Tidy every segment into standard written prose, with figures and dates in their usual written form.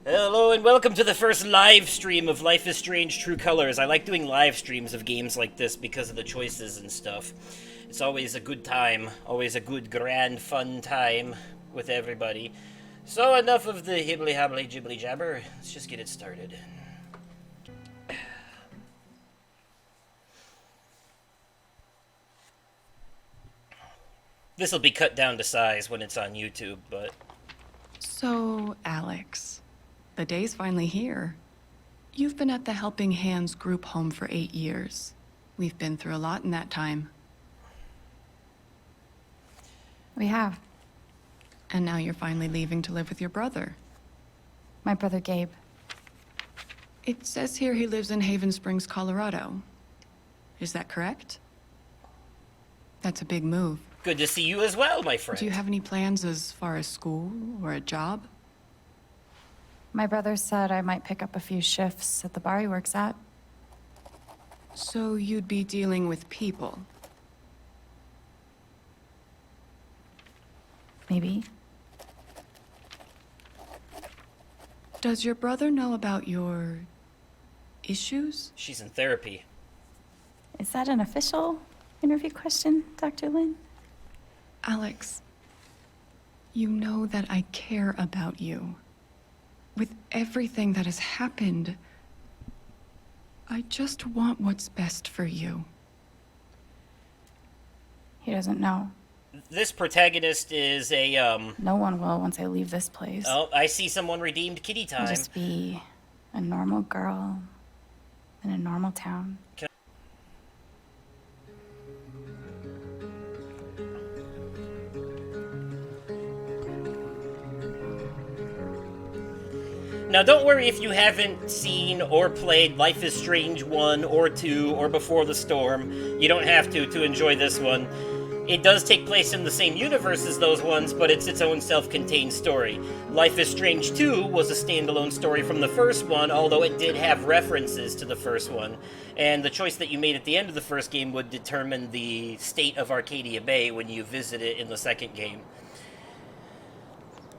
Hello and welcome to the first live stream of Life is Strange True Colors. I like doing live streams of games like this because of the choices and stuff. It's always a good time, always a good, grand, fun time with everybody. So enough of the hibbly-hobbly jibbly-jabber. Let's just get it started. This'll be cut down to size when it's on YouTube, but... So, Alex, the day's finally here. You've been at the Helping Hands group home for 8 years. We've been through a lot in that time. We have. And now you're finally leaving to live with your brother. My brother Gabe. It says here he lives in Haven Springs, Colorado. Is that correct? That's a big move. Good to see you as well, my friend. Do you have any plans as far as school or a job? My brother said I might pick up a few shifts at the bar he works at. So you'd be dealing with people? Maybe. Does your brother know about your... issues? She's in therapy. Is that an official interview question, Dr. Lin? Alex, you know that I care about you. With everything that has happened, I just want what's best for you. He doesn't know. This protagonist is a, No one will once I leave this place. Oh, I see someone redeemed kitty I'll time. just be a normal girl in a normal town. Now, don't worry if you haven't seen or played Life is Strange 1 or 2 or Before the Storm. You don't have to enjoy this one. It does take place in the same universe as those ones, but it's its own self-contained story. Life is Strange 2 was a standalone story from the first one, although it did have references to the first one. And the choice that you made at the end of the first game would determine the state of Arcadia Bay when you visit it in the second game.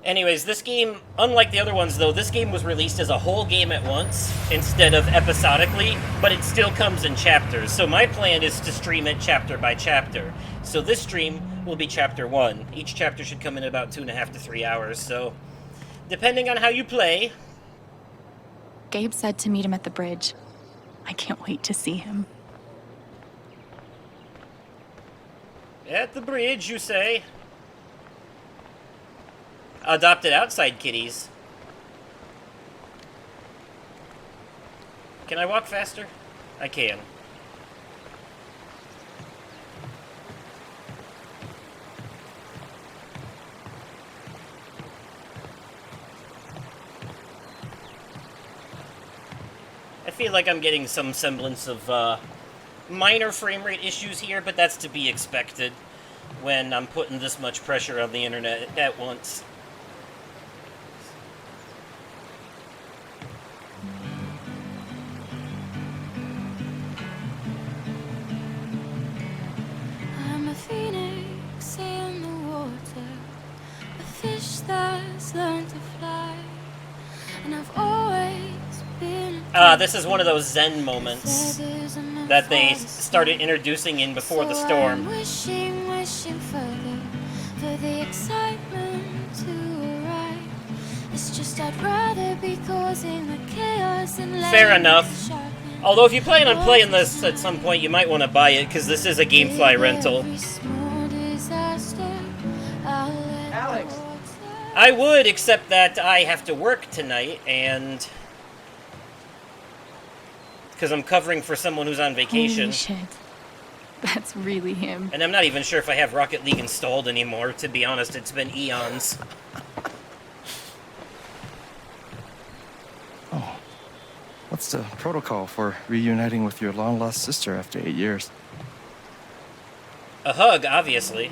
Anyways, this game, unlike the other ones though, this game was released as a whole game at once, instead of episodically, but it still comes in chapters. So my plan is to stream it chapter by chapter. So this stream will be chapter 1. Each chapter should come in about 2.5 to 3 hours, so depending on how you play. Gabe said to meet him at the bridge. I can't wait to see him. At the bridge, you say? Adopted outside kitties. Can I walk faster? I can. I feel like I'm getting some semblance of minor frame rate issues here, but that's to be expected when I'm putting this much pressure on the internet at once. I'm a phoenix in the water, a fish that's learned to fly, and I've always been. This is one of those Zen moments that they started introducing in Before the Storm. I'm wishing further for the excitement to arrive. It's just I'd rather be causing the chaos and Fair enough. Although if you plan on playing this at some point, you might want to buy it, because this is a GameFly rental. Alex! I would, except that I have to work tonight, and... because I'm covering for someone who's on vacation. Holy shit. That's really him. And I'm not even sure if I have Rocket League installed anymore, to be honest. It's been eons. Oh. What's the protocol for reuniting with your long-lost sister after 8 years? A hug, obviously.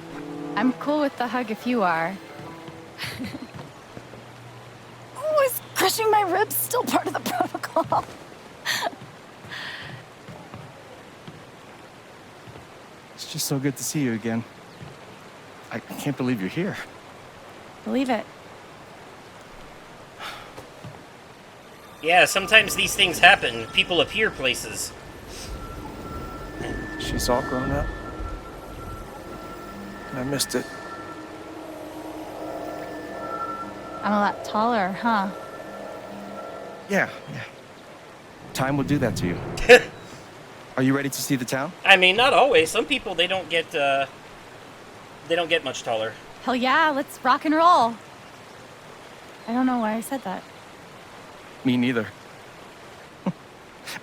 I'm cool with the hug if you are. Oh, is crushing my ribs still part of the protocol? It's just so good to see you again. I can't believe you're here. Believe it. Yeah, sometimes these things happen. People appear places. She's all grown up. And I missed it. I'm a lot taller, huh? Yeah. Time will do that to you. Are you ready to see the town? I mean, not always. Some people, they don't get much taller. Hell yeah, let's rock and roll. I don't know why I said that. Me neither.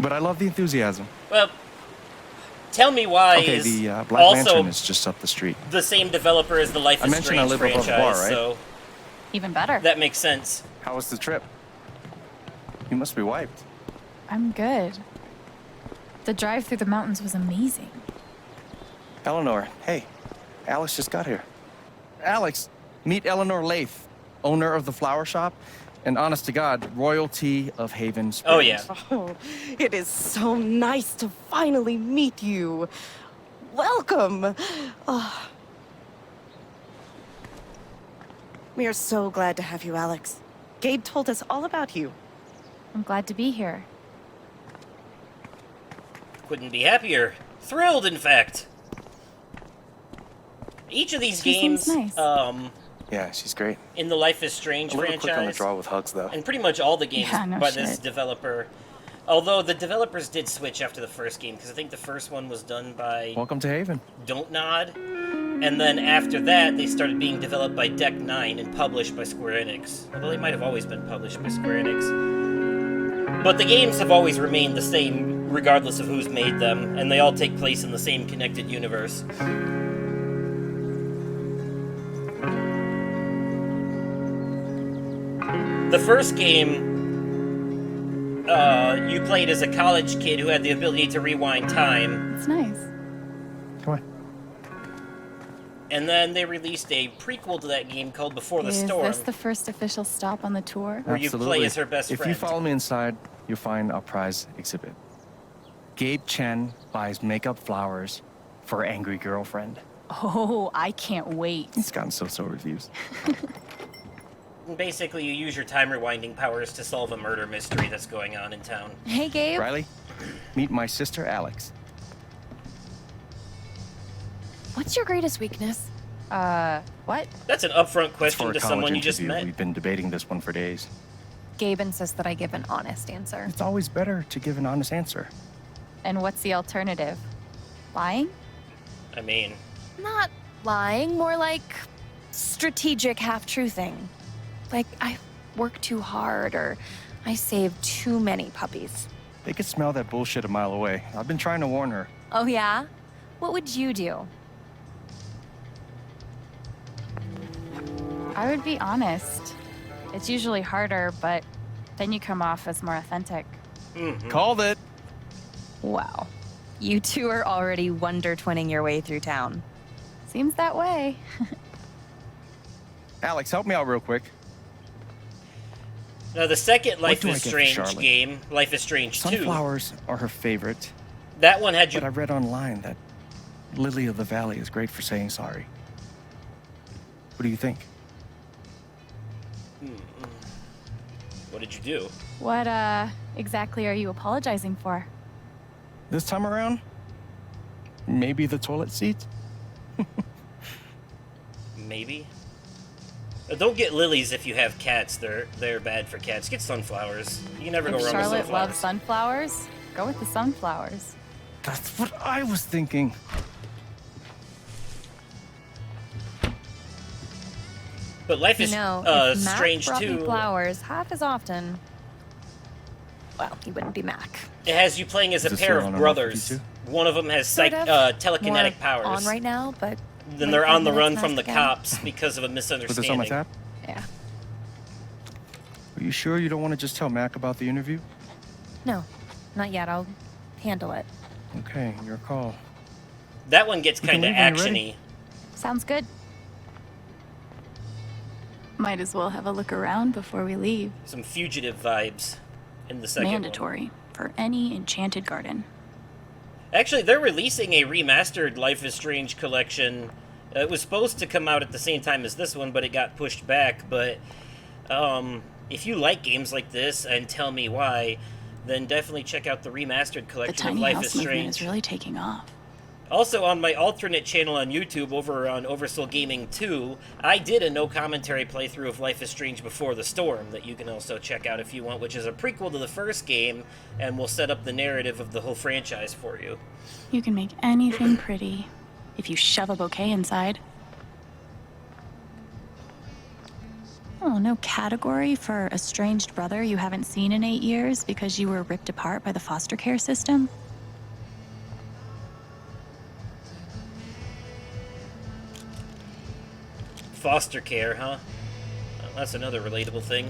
But I love the enthusiasm. Well, tell me why Okay, is the Black also Lantern is just up the street. the same developer as the Life I is mentioned I Strange live above the franchise, bar, right? so Even better. that makes sense. How was the trip? You must be wiped. I'm good. The drive through the mountains was amazing. Eleanor, hey, Alex just got here. Alex, meet Eleanor Lath, owner of the flower shop, and honest to God, royalty of Haven Springs. Oh, yeah. Oh, it is so nice to finally meet you. Welcome. Oh. We are so glad to have you, Alex. Gabe told us all about you. I'm glad to be here. Couldn't be happier. Thrilled, in fact. Each of these She games, seems nice. Yeah, she's great. in the Life is Strange A little quick on the franchise, draw with hugs, though. and pretty much all the games Yeah, no by this shit. developer. Although the developers did switch after the first game, because I think the first one was done by Welcome to Haven. Don't Nod, and then after that they started being developed by Deck 9 and published by Square Enix. Although they might have always been published by Square Enix. But the games have always remained the same regardless of who's made them, and they all take place in the same connected universe. The first game, you played as a college kid who had the ability to rewind time, It's nice. Come on. and then they released a prequel to that game called Before the Is Storm. this the first official stop on the tour? Where you play as her best If friend. you follow me inside, you'll find our prize exhibit. Gabe Chen buys makeup flowers for her angry girlfriend. Oh, I can't wait. It's gotten so reviews. Basically, you use your time rewinding powers to solve a murder mystery that's going on in town. Hey, Gabe. Riley, meet my sister Alex. What's your greatest weakness? What? That's an upfront It's question for a to college someone you just interview. met. We've been debating this one for days. Gabe insists that I give an honest answer. It's always better to give an honest answer. And what's the alternative? Lying? I mean, Not lying, more like strategic half-truthing. Like, I work too hard or I save too many puppies. They could smell that bullshit a mile away. I've been trying to warn her. Oh, yeah? What would you do? I would be honest. It's usually harder, but then you come off as more authentic. Called it. Wow. You two are already wonder-twinning your way through town. Seems that way. Alex, help me out real quick. now the second Life do I is get for Strange Charlotte? game, Life is Strange 2, Sunflowers are her favorite, that one had you... but I read online that Lily of the Valley is great for saying sorry. What do you think? What did you do? What, exactly are you apologizing for? This time around, maybe the toilet seat? Maybe? Don't get lilies if you have cats. They're bad for cats. Get sunflowers. You can never go If wrong with Charlotte sunflowers. loves sunflowers, go with the sunflowers. That's what I was thinking. But Life You is know, if Mac Strange brought me 2, flowers half as often, well, he wouldn't be Mac. it has you playing as a Is this pair still of on brothers. and off One of them has Sort of. telekinetic More powers. on right now, but Then wait they're 5 on the run minutes from and the ask again. cops because of a Put this misunderstanding. on my tab? Yeah. Are you sure you don't want to just tell Mac about the interview? No, not yet. I'll handle it. Okay, your call. That one gets We can kind of leave when you're actiony. Sounds good. Might as well have a look around before we leave. Some fugitive vibes in the second one. Mandatory for any enchanted garden. Actually, they're releasing a remastered Life is Strange collection. It was supposed to come out at the same time as this one, but it got pushed back. But If you like games like this and tell me why, then definitely check out the remastered The collection of tiny Life house is movement Strange. is really taking off. Also, on my alternate channel on YouTube, over on Oversoul Gaming 2, I did a no-commentary playthrough of Life is Strange Before the Storm that you can also check out if you want, which is a prequel to the first game, and will set up the narrative of the whole franchise for you. You can make anything pretty if you shove a bouquet inside. Oh, no category for estranged brother you haven't seen in 8 years because you were ripped apart by the foster care system? Foster care, huh? Well, that's another relatable thing.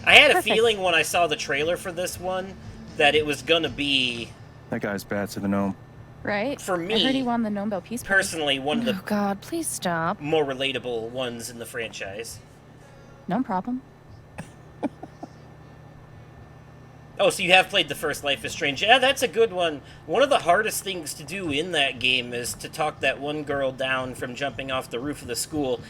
I had a feeling when I saw the trailer for this one that it was gonna be, That guy's bad to the gnome. Right? for I heard he me, won the Nobel Peace Prize. personally, one of the Oh God, please stop. more relatable ones in the franchise. No problem. Oh, so you have played the first Life is Strange. Yeah, that's a good one. One of the hardest things to do in that game is to talk that one girl down from jumping off the roof of the school.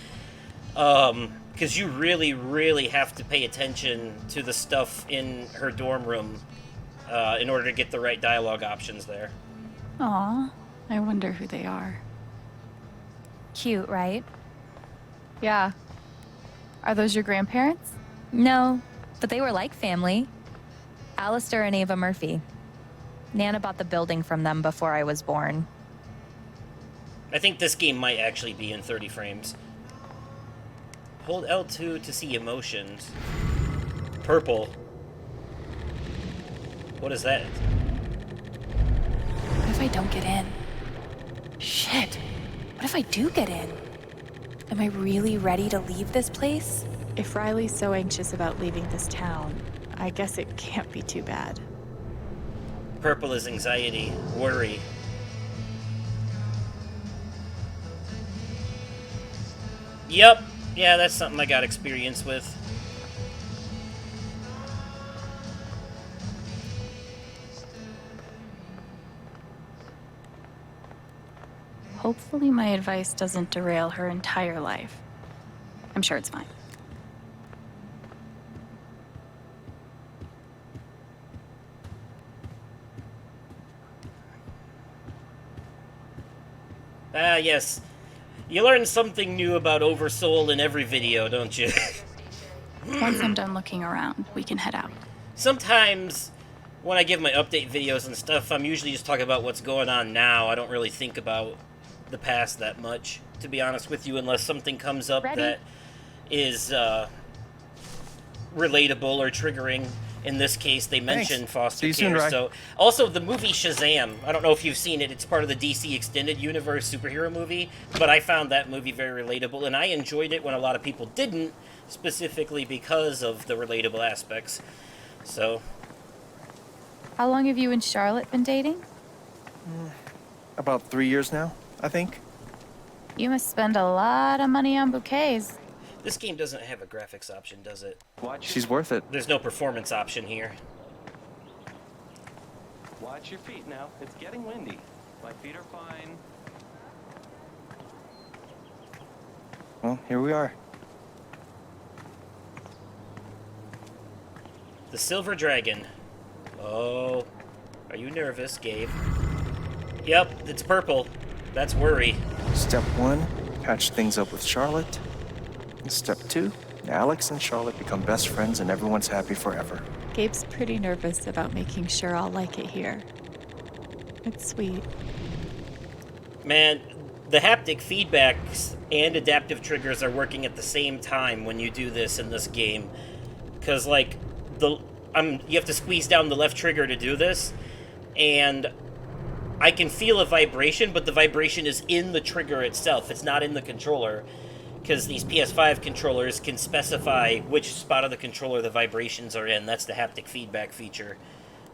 Because you really, really have to pay attention to the stuff in her dorm room in order to get the right dialogue options there. Aw, I wonder who they are. Cute, right? Yeah. Are those your grandparents? No, but they were like family. Alistair and Ava Murphy. Nana bought the building from them before I was born. I think this game might actually be in 30 frames. Hold L2 to see emotions. Purple. What is that? What if I don't get in? Shit. What if I do get in? Am I really ready to leave this place? If Riley's so anxious about leaving this town, I guess it can't be too bad. Purple is anxiety, worry. Yep. Yeah, that's something I got experience with. Hopefully my advice doesn't derail her entire life. I'm sure it's fine. Ah, yes. You learn something new about Oversoul in every video, don't you? Once I'm done looking around, we can head out. Sometimes, when I give my update videos and stuff, I'm usually just talking about what's going on now. I don't really think about the past that much, to be honest with you, unless something comes up that is relatable or triggering. In this case, they mentioned foster See you soon, care. Ry. So, also the movie Shazam. I don't know if you've seen it. It's part of the DC Extended Universe superhero movie, but I found that movie very relatable, and I enjoyed it when a lot of people didn't, specifically because of the relatable aspects. So, How long have you and Charlotte been dating? About 3 years now, I think. You must spend a lot of money on bouquets. this game doesn't have a graphics option, does it? She's worth it. There's no performance option here. Watch your feet now. It's getting windy. My feet are fine. Well, here we are. The Silver Dragon. Oh, are you nervous, Gabe? Yep, it's purple. That's worry. Step 1, patch things up with Charlotte. Step 2, Alex and Charlotte become best friends and everyone's happy forever. Gabe's pretty nervous about making sure I'll like it here. It's sweet. Man, the haptic feedbacks and adaptive triggers are working at the same time when you do this in this game. Because, like, you have to squeeze down the left trigger to do this, and I can feel a vibration, but the vibration is in the trigger itself. It's not in the controller, because these PS5 controllers can specify which spot of the controller the vibrations are in. That's the haptic feedback feature.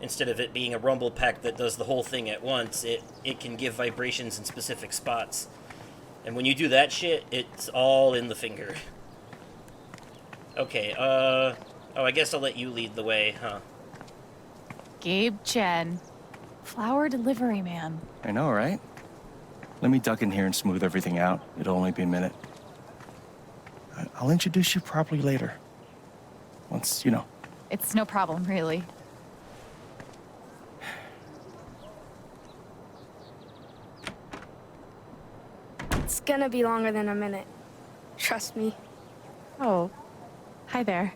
Instead of it being a rumble pack that does the whole thing at once, it can give vibrations in specific spots. And when you do that shit, it's all in the finger. Okay, oh, I guess I'll let you lead the way, huh? Gabe Chen. Flower delivery man. I know, right? Let me duck in here and smooth everything out. It'll only be a minute. I'll introduce you properly later. once, It's no problem, really. It's gonna be longer than a minute. Trust me. Oh, hi there.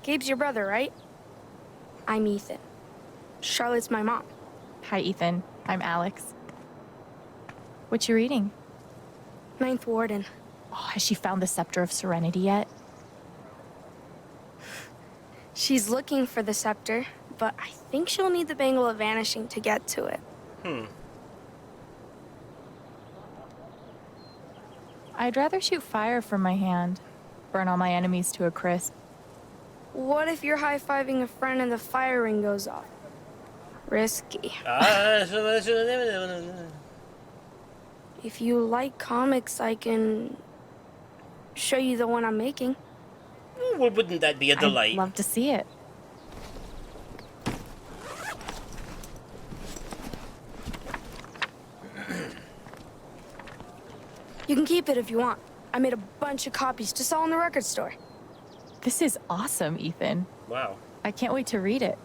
Gabe's your brother, right? I'm Ethan. Charlotte's my mom. Hi, Ethan. I'm Alex. What you reading? Ninth Warden. Oh, has she found the Scepter of Serenity yet? She's looking for the scepter, but I think she'll need the Bangle of Vanishing to get to it. I'd rather shoot fire from my hand. Burn all my enemies to a crisp. What if you're high-fiving a friend and the fire ring goes off? Risky. If you like comics, I can show you the one I'm making. Well, wouldn't that be a delight? I'd love to see it. You can keep it if you want. I made a bunch of copies to sell in the record store. This is awesome, Ethan. Wow. I can't wait to read it.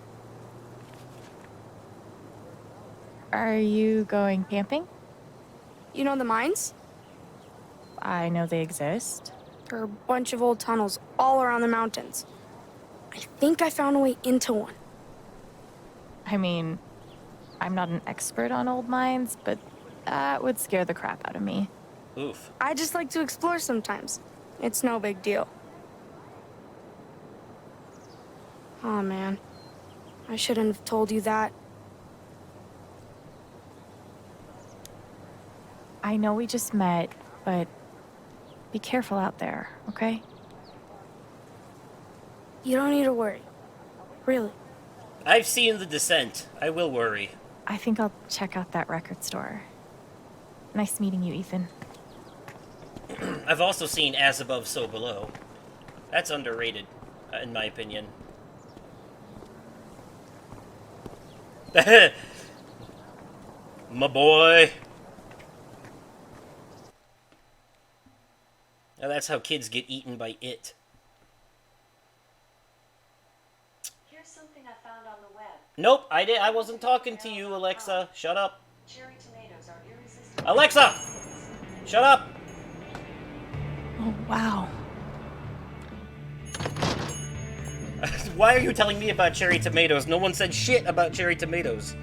Are you going camping? You know the mines? I know they exist. There are a bunch of old tunnels all around the mountains. I think I found a way into one. I mean, I'm not an expert on old mines, but that would scare the crap out of me. Oof. I just like to explore sometimes. It's no big deal. Oh man, I shouldn't have told you that. I know we just met, but be careful out there, okay? You don't need to worry. Really. I've seen The Descent. I will worry. I think I'll check out that record store. Nice meeting you, Ethan. I've also seen As Above, So Below. That's underrated, in my opinion. My boy. Now that's how kids get eaten by it. Here's something I found on the web. Nope, I wasn't talking to you, Alexa. Shut up. Cherry tomatoes are irresistible. Alexa! Shut up! Oh, wow. Why are you telling me about cherry tomatoes? No one said shit about cherry tomatoes.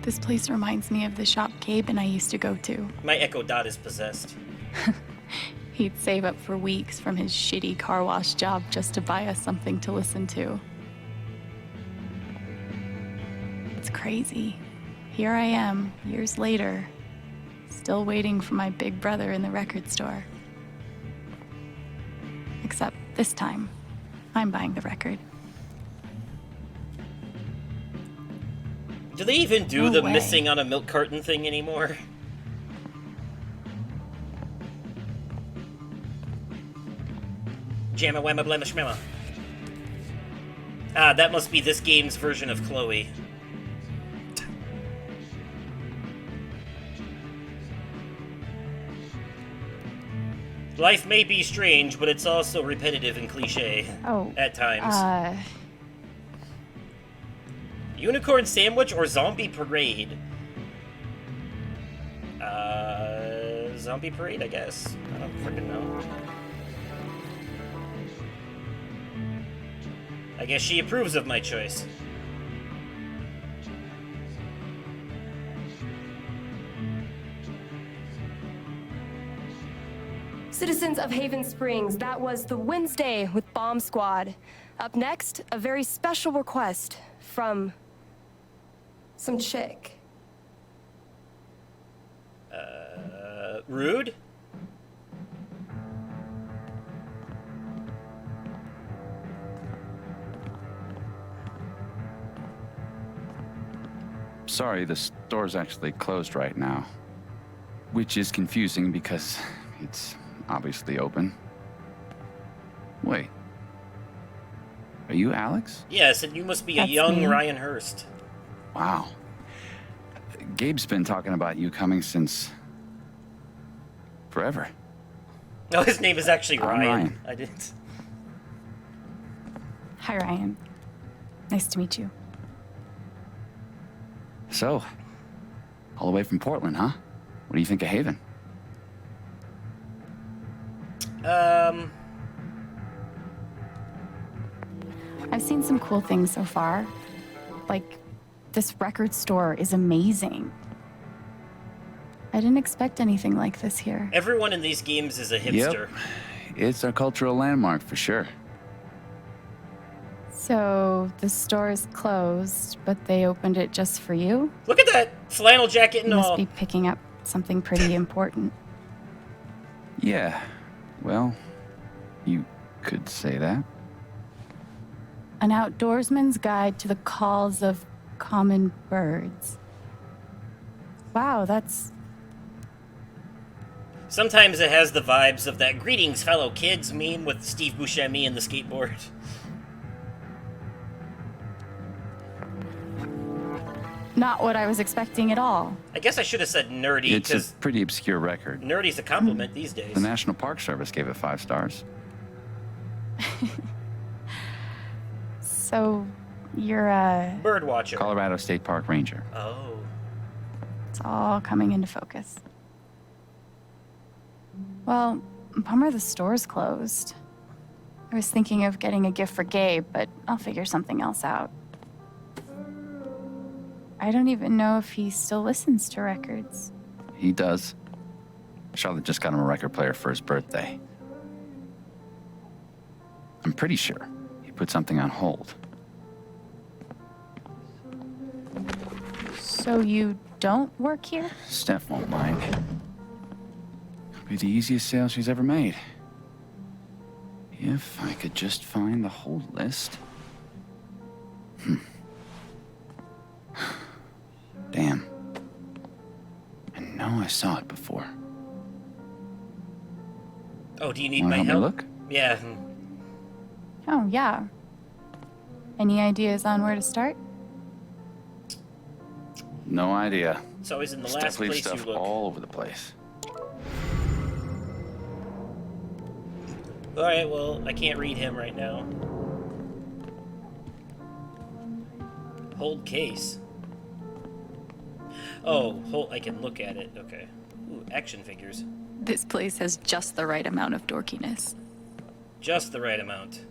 This place reminds me of the shop Gabe and I used to go to. My Echo Dot is possessed. He'd save up for weeks from his shitty car wash job just to buy us something to listen to. It's crazy. Here I am, years later, still waiting for my big brother in the record store. Except this time, I'm buying the record. Do they even do No the way. missing on a milk carton thing anymore? Jamma whamma blamma shmamma. Ah, that must be this game's version of Chloe. Life may be strange, but it's also repetitive and cliche. Oh, At times. Unicorn Sandwich or Zombie Parade? Zombie Parade, I guess. I don't freaking know. I guess she approves of my choice. Citizens of Haven Springs, that was the Wednesday with Bomb Squad. Up next, a very special request from some chick. Rude? Sorry, the store's actually closed right now. Which is confusing because it's obviously open. Wait. Are you Alex? Yes, and you must be a That's young me. Ryan Hurst. Wow. Gabe's been talking about you coming since... forever. No, his name is actually I'm Ryan. Ryan. I didn't. Hi, Ryan. Nice to meet you. So, all the way from Portland, huh? What do you think of Haven? I've seen some cool things so far. Like, this record store is amazing. I didn't expect anything like this here. Everyone in these games is a hipster. Yep. It's a cultural landmark for sure. So, the store is closed, but they opened it just for you? Look at that flannel jacket and You must all. be picking up something pretty important. Yeah, well, you could say that. An outdoorsman's guide to the calls of common birds. Wow, that's... Sometimes it has the vibes of that "Greetings, fellow kids" meme with Steve Buscemi and the skateboard. not what I was expecting at all. I guess I should have said nerdy, It's a because pretty obscure record. nerdy's a compliment these days. The National Park Service gave it 5 stars. So, you're a... Bird watcher. Colorado State Park Ranger. Oh. It's all coming into focus. Well, bummer the store's closed. I was thinking of getting a gift for Gabe, but I'll figure something else out. I don't even know if he still listens to records. He does. Charlotte just got him a record player for his birthday. I'm pretty sure he put something on hold. So you don't work here? Steph won't mind. It'll be the easiest sale she's ever made. If I could just find the whole list. Damn. I know I saw it before. Oh, do you need Wanna my help me help? look? Yeah. Oh, yeah. Any ideas on where to start? No idea. It's always in the Steph last leaves place you stuff look. all over the place. Alright, well, I can't read him right now. Hold case. Oh, hold, I can look at it. Okay. Ooh, action figures. This place has just the right amount of dorkiness. Just the right amount.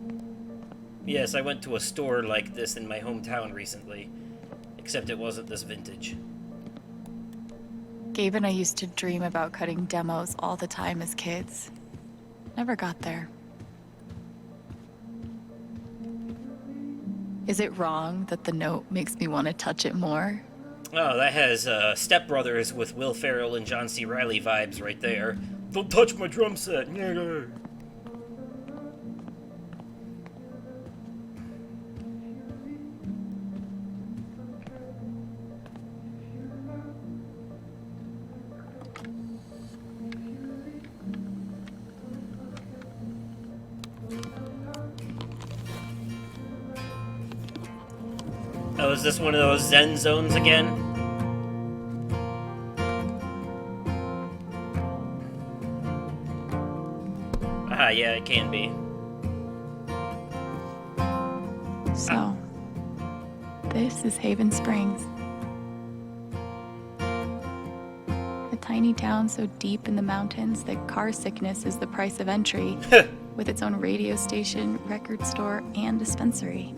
Yes, I went to a store like this in my hometown recently. Except it wasn't this vintage. Gabe and I used to dream about cutting demos all the time as kids. Never got there. Is it wrong that the note makes me want to touch it more? Oh, that has Step Brothers with Will Ferrell and John C. Reilly vibes right there. Don't touch my drum set. Oh, is this one of those Zen zones again? Ah, yeah, it can be. So, this is Haven Springs. A tiny town so deep in the mountains that car sickness is the price of entry, with its own radio station, record store, and dispensary.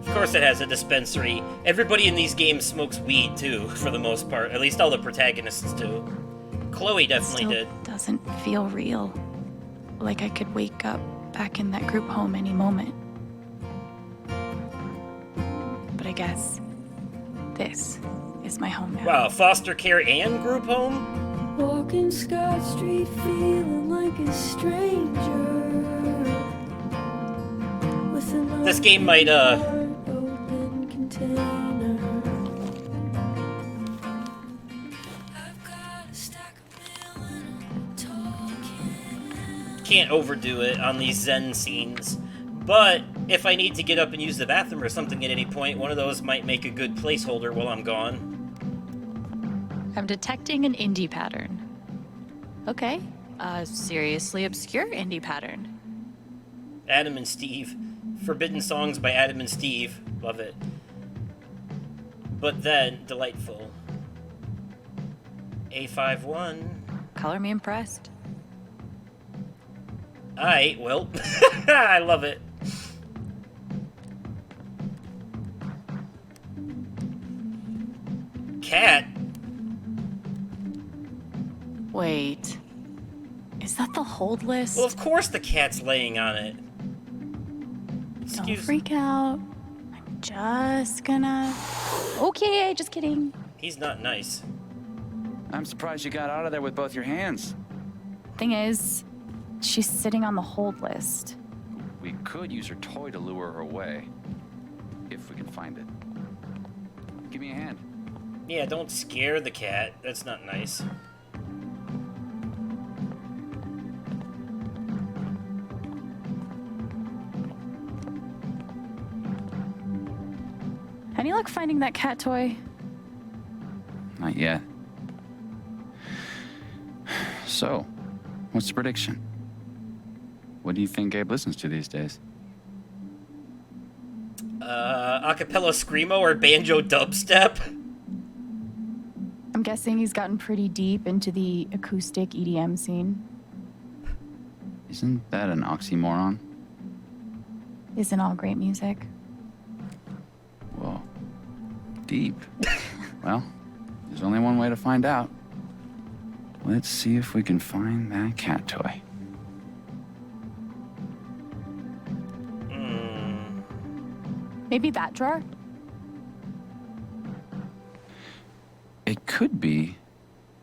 Of course it has a dispensary. Everybody in these games smokes weed, too, for the most part. At least all the protagonists do. Chloe definitely Still did. doesn't feel real. Like I could wake up back in that group home any moment. But I guess this is my home now. Wow, foster care and group home? Walking Scott Street feeling like a stranger. This game might, open container. I've got a stack of mail and I'm talking. can't overdo it on these Zen scenes. But if I need to get up and use the bathroom or something at any point, one of those might make a good placeholder while I'm gone. I'm detecting an indie pattern. Okay, a seriously obscure indie pattern. Adam and Steve. Forbidden songs by Adam and Steve. Love it. But then, delightful. A51. Color me impressed. Alright, well. I love it. Cat? Wait. Is that the hold list? Well, of course the cat's laying on it. Don't freak out. I'm just gonna... Okay, just kidding. He's not nice. I'm surprised you got out of there with both your hands. Thing is, she's sitting on the hold list. We could use her toy to lure her away. If we can find it. Give me a hand. Yeah, don't scare the cat. That's not nice. Any luck finding that cat toy? Not yet. So, what's the prediction? What do you think Gabe listens to these days? Acapella screamo or banjo dubstep? I'm guessing he's gotten pretty deep into the acoustic EDM scene. Isn't that an oxymoron? Isn't all great music? Whoa. Deep. Well, there's only one way to find out. Let's see if we can find that cat toy. Maybe that drawer? It could be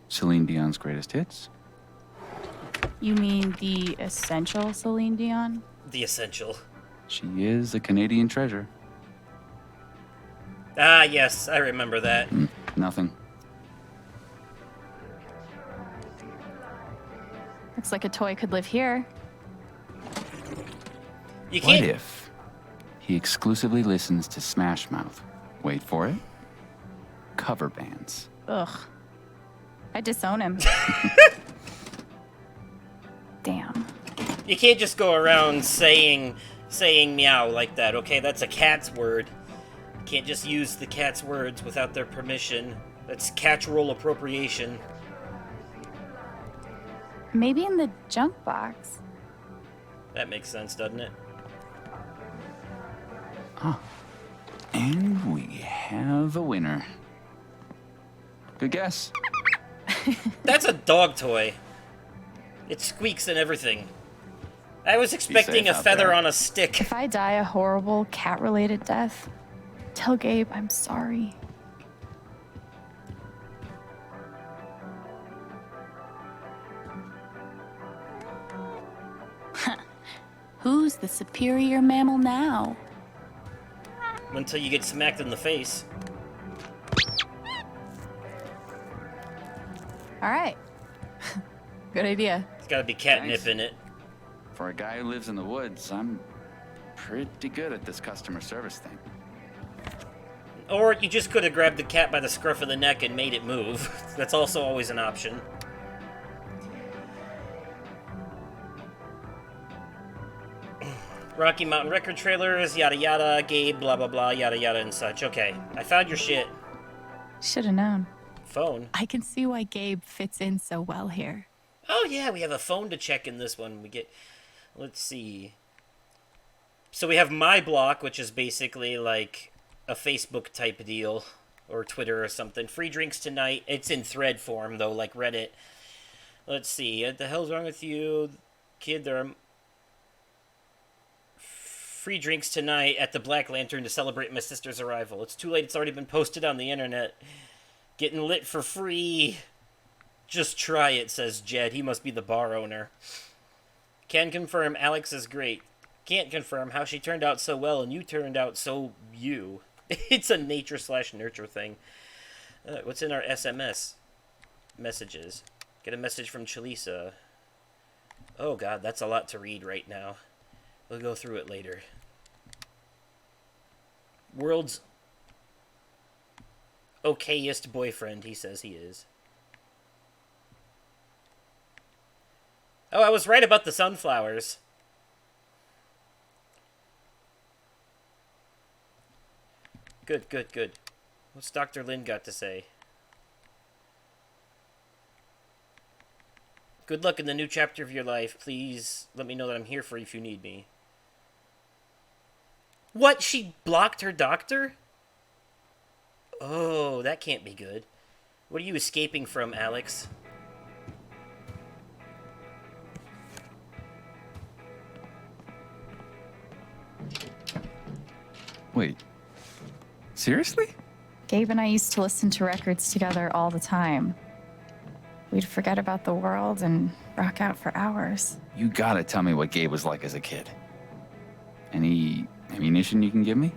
Celine Dion's greatest hits. You mean the essential Celine Dion? The essential. She is a Canadian treasure. Ah, yes, I remember that. Nothing. Looks like a toy could live here. You can't... What if he exclusively listens to Smash Mouth? Wait for it. Cover bands. Ugh. I disown him. Damn. You can't just go around saying meow like that, okay? That's a cat's word. You can't just use the cat's words without their permission. That's catch-roll appropriation. Maybe in the junk box. That makes sense, doesn't it? Ah. And we have a winner. Good guess. That's a dog toy. It squeaks and everything. I was expecting a feather on a stick. If I die a horrible cat-related death, tell Gabe I'm sorry. Who's the superior mammal now? Until you get smacked in the face. All right. Good idea. It's gotta be catnip Thanks. in it. For a guy who lives in the woods, I'm pretty good at this customer service thing. Or you just could have grabbed the cat by the scruff of the neck and made it move. That's also always an option. Rocky Mountain Record Trailers, yada yada, Gabe, blah blah blah, yada yada and such. Okay, I found your shit. Should have known. Phone. I can see why Gabe fits in so well here. Oh yeah, we have a phone to check in this one. We get, let's see. So we have My Block, which is basically like a Facebook type deal, or Twitter or something. Free drinks tonight. It's in thread form though, like Reddit. Let's see. What the hell's wrong with you, kid? There are free drinks tonight at the Black Lantern to celebrate my sister's arrival. It's too late. It's already been posted on the internet. Getting lit for free. Just try it, says Jed. He must be the bar owner. Can confirm Alex is great. Can't confirm how she turned out so well and you turned out so you. It's a nature/nurture thing. What's in our SMS messages? Get a message from Chalisa. Oh god, that's a lot to read right now. We'll go through it later. World's okayest boyfriend, he says he is. Oh, I was right about the sunflowers. Good, good, good. What's Dr. Lin got to say? Good luck in the new chapter of your life. Please let me know that I'm here for you if you need me. What? She blocked her doctor? Oh, that can't be good. What are you escaping from, Alex? Wait. Seriously? Gabe and I used to listen to records together all the time. We'd forget about the world and rock out for hours. You gotta tell me what Gabe was like as a kid. Any ammunition you can give me?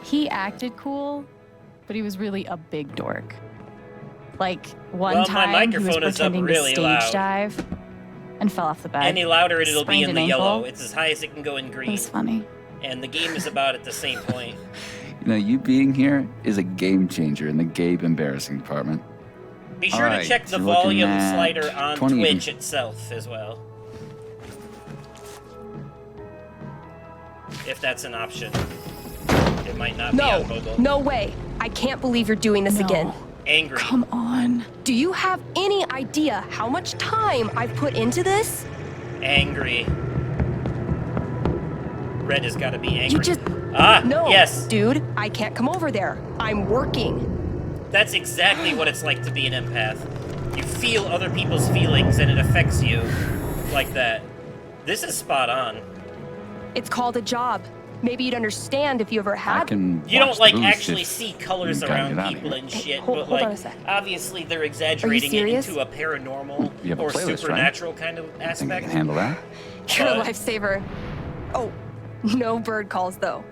He acted cool, but he was really a big dork. Like, one time he was pretending really to loud. stage dive and fell off the bed. Any louder and it'll be Sprained in an the ankle. yellow. It's as high as it can go in green. It was funny. And the game is about at the same point. You know, you being here is a game changer in the Gabe embarrassing department. Be sure Alright, to check the you're looking volume at slider on 20 even. Twitch itself as well. If that's an option. It might not be on mobile. No way. I can't believe you're doing this again. Angry. Come on. Do you have any idea how much time I've put into this? Angry. Red has got to be angry. You just... No, yes. dude, I can't come over there. I'm working. That's exactly what it's like to be an empath. You feel other people's feelings and it affects you like that. This is spot on. It's called a job. Maybe you'd understand if you ever had... You don't, like, actually see colors you gotta around get out of people here. and shit, hold but, on a like, sec. obviously they're exaggerating it serious? into a paranormal You have a or playlist, right? supernatural kind of Think I aspect. can handle that? You're a lifesaver. Oh, no bird calls, though.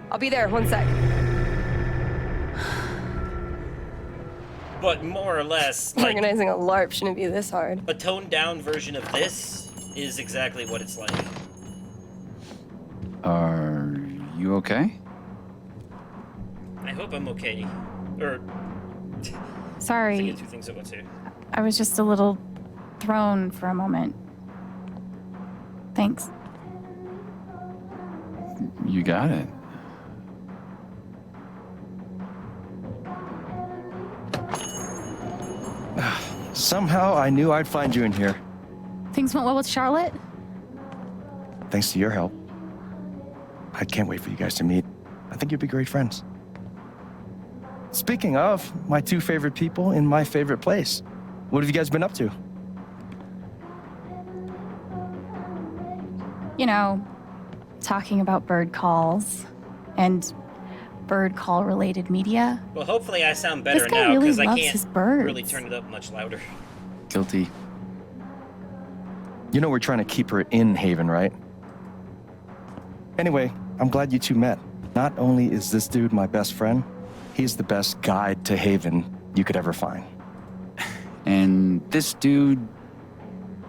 I'll be there, 1 sec. But more or less, like, Organizing a LARP shouldn't be this hard. a toned-down version of this is exactly what it's like. Are you okay? I hope I'm okay. Or, Sorry, thinking two things at once here. I was just a little thrown for a moment. Thanks. You got it. Somehow I knew I'd find you in here. Things went well with Charlotte? Thanks to your help. I can't wait for you guys to meet. I think you'll be great friends. Speaking of, my two favorite people in my favorite place. What have you guys been up to? You know, talking about bird calls and bird call related media. Well, hopefully I sound better This guy now, really because I loves can't his birds. really turn it up much louder. Guilty. You know we're trying to keep her in Haven, right? Anyway, I'm glad you two met. Not only is this dude my best friend, he's the best guide to Haven you could ever find. And this dude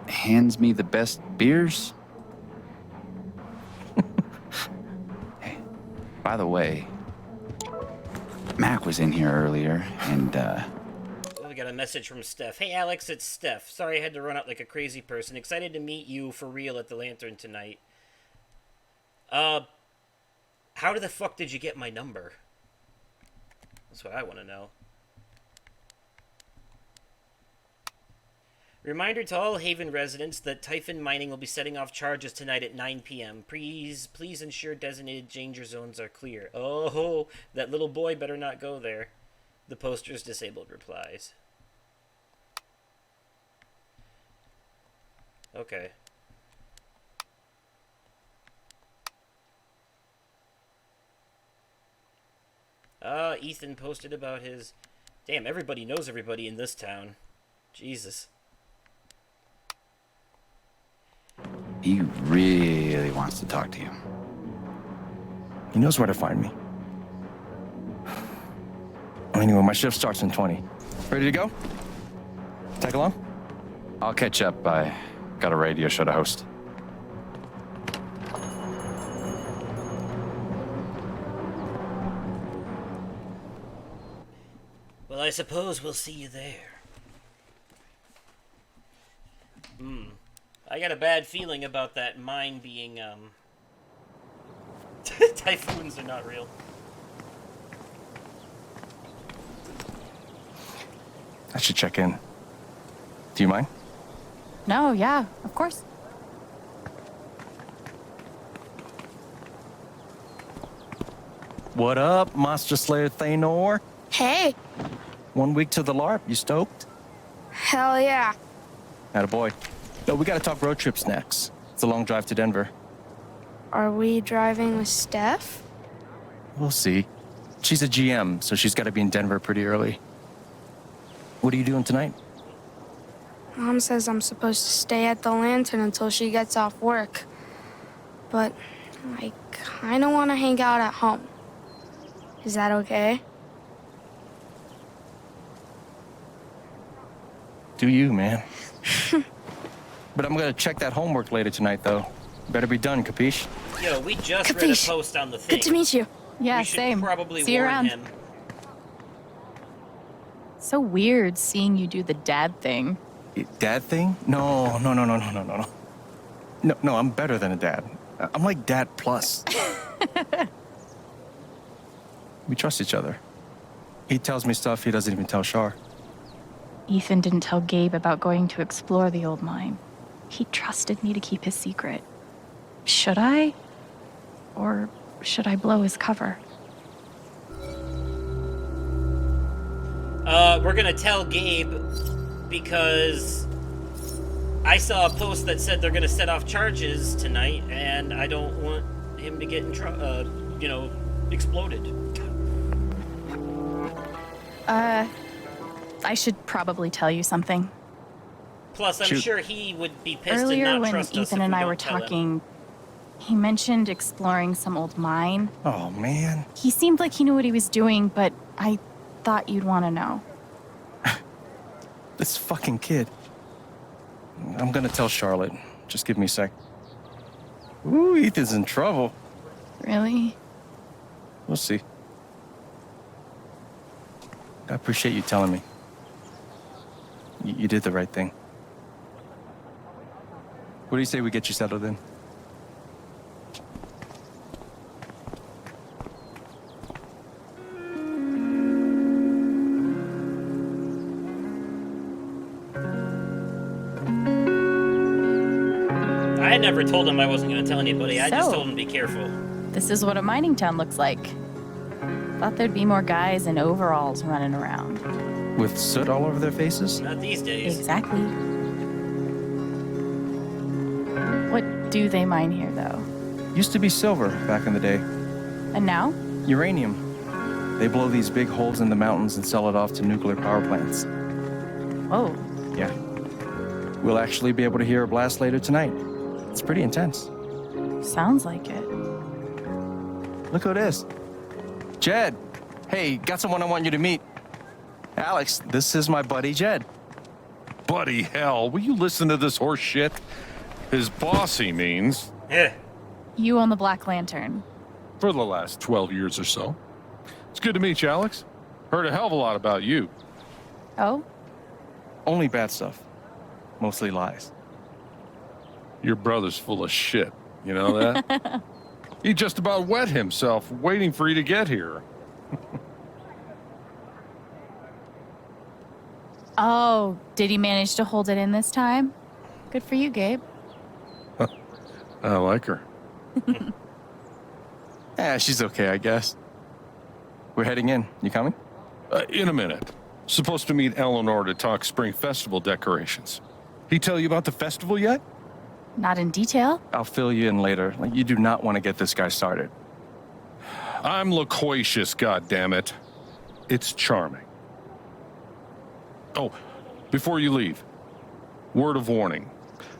hands me the best beers? Hey, by the way, Mac was in here earlier, and, We got a message from Steph. Hey, Alex, it's Steph. Sorry I had to run out like a crazy person. Excited to meet you for real at the Lantern tonight. How the fuck did you get my number? That's what I want to know. Reminder to all Haven residents that Typhon Mining will be setting off charges tonight at 9 p.m. Please ensure designated danger zones are clear. Oh, that little boy better not go there. The poster's disabled replies. Okay. Ethan posted about his... Damn, everybody knows everybody in this town. Jesus. he really wants to talk to you. He knows where to find me. Anyway, my shift starts in 20. Ready to go? Tag along? I'll catch up. I got a radio show to host. Well, I suppose we'll see you there. I got a bad feeling about that mine being, typhoons are not real. I should check in. Do you mind? No, yeah, of course. What up, Monster Slayer Thanor? Hey, 1 week to the LARP. You stoked? hell yeah. Attaboy. No, we gotta talk road trips next. It's a long drive to Denver. Are we driving with Steph? We'll see. She's a GM, so she's gotta be in Denver pretty early. What are you doing tonight? Mom says I'm supposed to stay at the Lantern until she gets off work. But I kinda wanna hang out at home. Is that okay? Do you, man? But I'm gonna check that homework later tonight, though. Better be done, capiche? Yo, we just read a Capiche. post on the thing. Good to meet you. Yeah, we should same. probably See you warn around. him. So weird seeing you do the dad thing. Dad thing? No. No, I'm better than a dad. I'm like dad plus. We trust each other. He tells me stuff he doesn't even tell Shar. Ethan didn't tell Gabe about going to explore the old mine. He trusted me to keep his secret. Should I? Or should I blow his cover? We're gonna tell Gabe because I saw a post that said they're gonna set off charges tonight, and I don't want him to get in exploded. I should probably tell you something. Plus, I'm Shoot. sure he would be pissed Earlier and not when trust us Ethan if and we I don't were tell him. talking, he mentioned exploring some old mine. Oh, man. He seemed like he knew what he was doing, but I thought you'd want to know. This fucking kid. I'm gonna tell Charlotte. Just give me a sec. Ooh, Ethan's in trouble. Really? We'll see. I appreciate you telling me. You did the right thing. What do you say we get you settled in? I never told him I wasn't going to tell anybody. I just So- told him to be careful. This is what a mining town looks like. Thought there'd be more guys in overalls running around. With soot all over their faces? Not these days. Exactly. What do they mine here, though? Used to be silver back in the day. And now? Uranium. They blow these big holes in the mountains and sell it off to nuclear power plants. Whoa. Yeah. We'll actually be able to hear a blast later tonight. It's pretty intense. Sounds like it. Look who it is. Jed. Hey, got someone I want you to meet. Alex, this is my buddy Jed. Buddy hell, will you listen to this horse shit? His boss, he means. Yeah. You own the Black Lantern. For the last 12 years or so. It's good to meet you, Alex. Heard a hell of a lot about you. Oh? Only bad stuff. Mostly lies. Your brother's full of shit. You know that? He just about wet himself waiting for you to get here. Oh, did he manage to hold it in this time? Good for you, Gabe. I like her. Yeah, she's okay, I guess. We're heading in. You coming? In a minute. Supposed to meet Eleanor to talk spring festival decorations. He tell you about the festival yet? Not in detail. I'll fill you in later. Like, you do not want to get this guy started. I'm loquacious, goddammit. It's charming. Oh, before you leave, word of warning.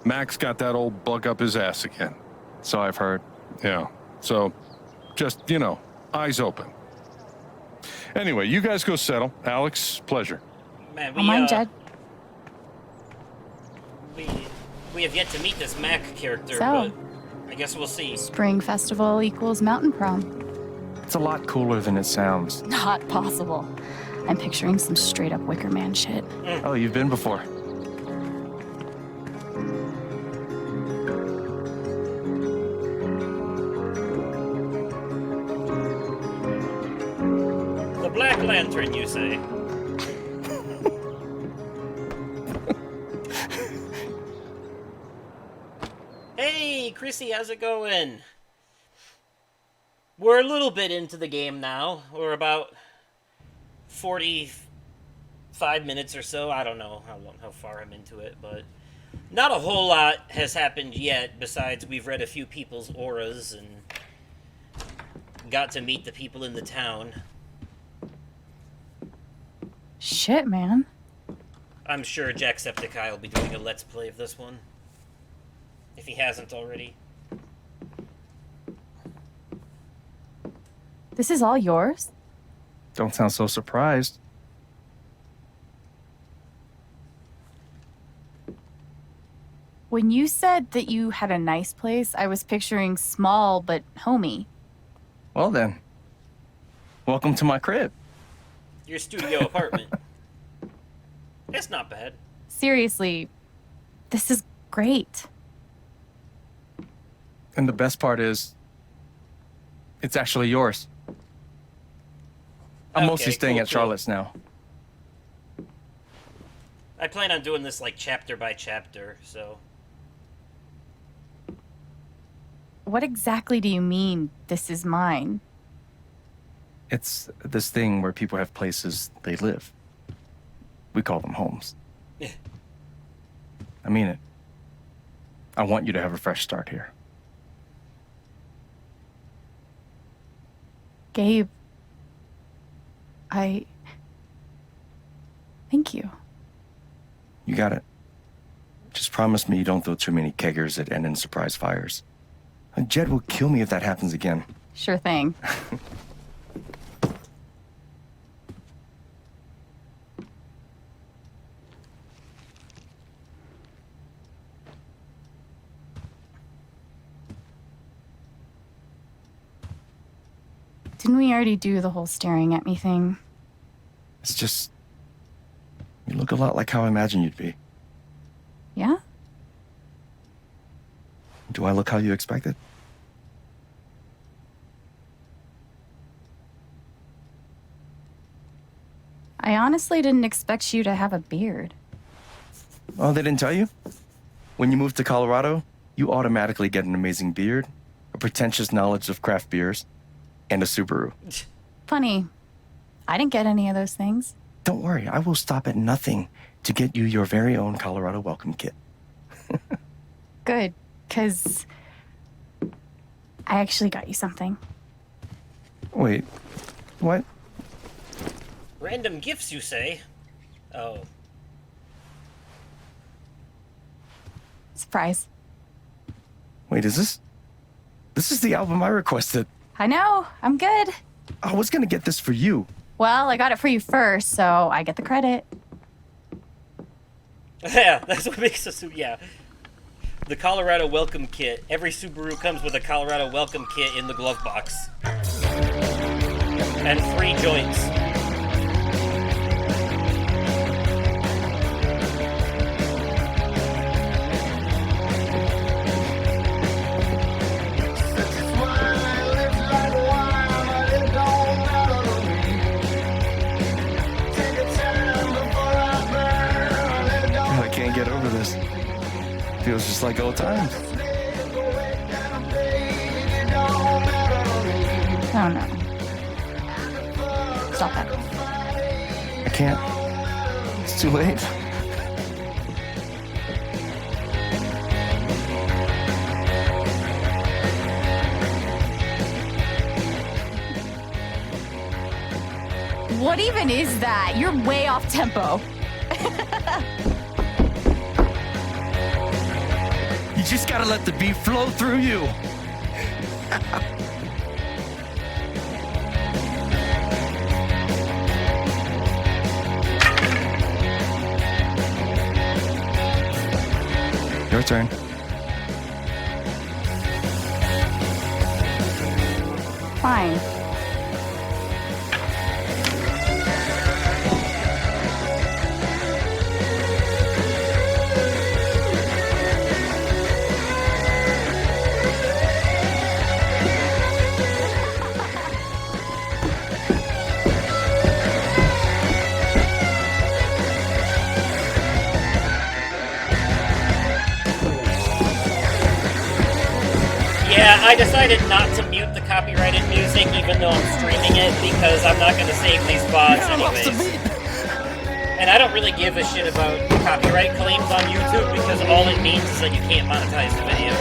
Max got that old bug up his ass again. So I've heard. Yeah, so just, eyes open. Anyway, you guys go settle. Alex, pleasure. Man, Oh, mine, Jed. We have yet to meet this Mac character, So? but I guess we'll see. Spring festival equals mountain prom. It's a lot cooler than it sounds. Not possible. I'm picturing some straight up Wicker Man shit. Oh, you've been before. The Black Lantern, you say? Hey, Chrissy, how's it going? We're a little bit into the game now. We're about 45 minutes or so. I don't know how far I'm into it, but not a whole lot has happened yet, besides we've read a few people's auras and got to meet the people in the town. Shit, man. I'm sure Jacksepticeye will be doing a Let's Play of this one, if he hasn't already. This is all yours? Don't sound so surprised. When you said that you had a nice place, I was picturing small but homey. Well then, welcome to my crib. Your studio apartment. It's not bad. Seriously, this is great. And the best part is, it's actually yours. I'm mostly staying at Charlotte's now. I plan on doing this like chapter by chapter, so. What exactly do you mean, this is mine? It's this thing where people have places they live. We call them homes. Yeah. I mean it. I want you to have a fresh start here. Gabe, thank you. You got it. Just promise me you don't throw too many keggers that end in surprise fires. Jed will kill me if that happens again. Sure thing. Didn't we already do the whole staring at me thing? It's just, you look a lot like how I imagined you'd be. Yeah? Do I look how you expected? I honestly didn't expect you to have a beard. Oh, they didn't tell you? When you move to Colorado, you automatically get an amazing beard, a pretentious knowledge of craft beers, and a Subaru. Funny. I didn't get any of those things. Don't worry, I will stop at nothing to get you your very own Colorado welcome kit. Good, because I actually got you something. Wait, what? Random gifts, you say? Oh. Surprise. Wait, is this is the album I requested. I know, I'm good. I was gonna get this for you. Well, I got it for you first, so I get the credit. Yeah, that's what makes us, yeah. The Colorado welcome kit. Every Subaru comes with a Colorado welcome kit in the glove box. And 3 joints. I can't get over this. Feels just like old times. Oh no. Stop that. I can't. It's too late. What even is that? You're way off tempo. You just gotta let the beat flow through you. Your turn. Fine. I decided not to mute the copyrighted music even though I'm streaming it because I'm not going to save these VODs anyways. And I don't really give a shit about copyright claims on YouTube because all it means is that you can't monetize the video.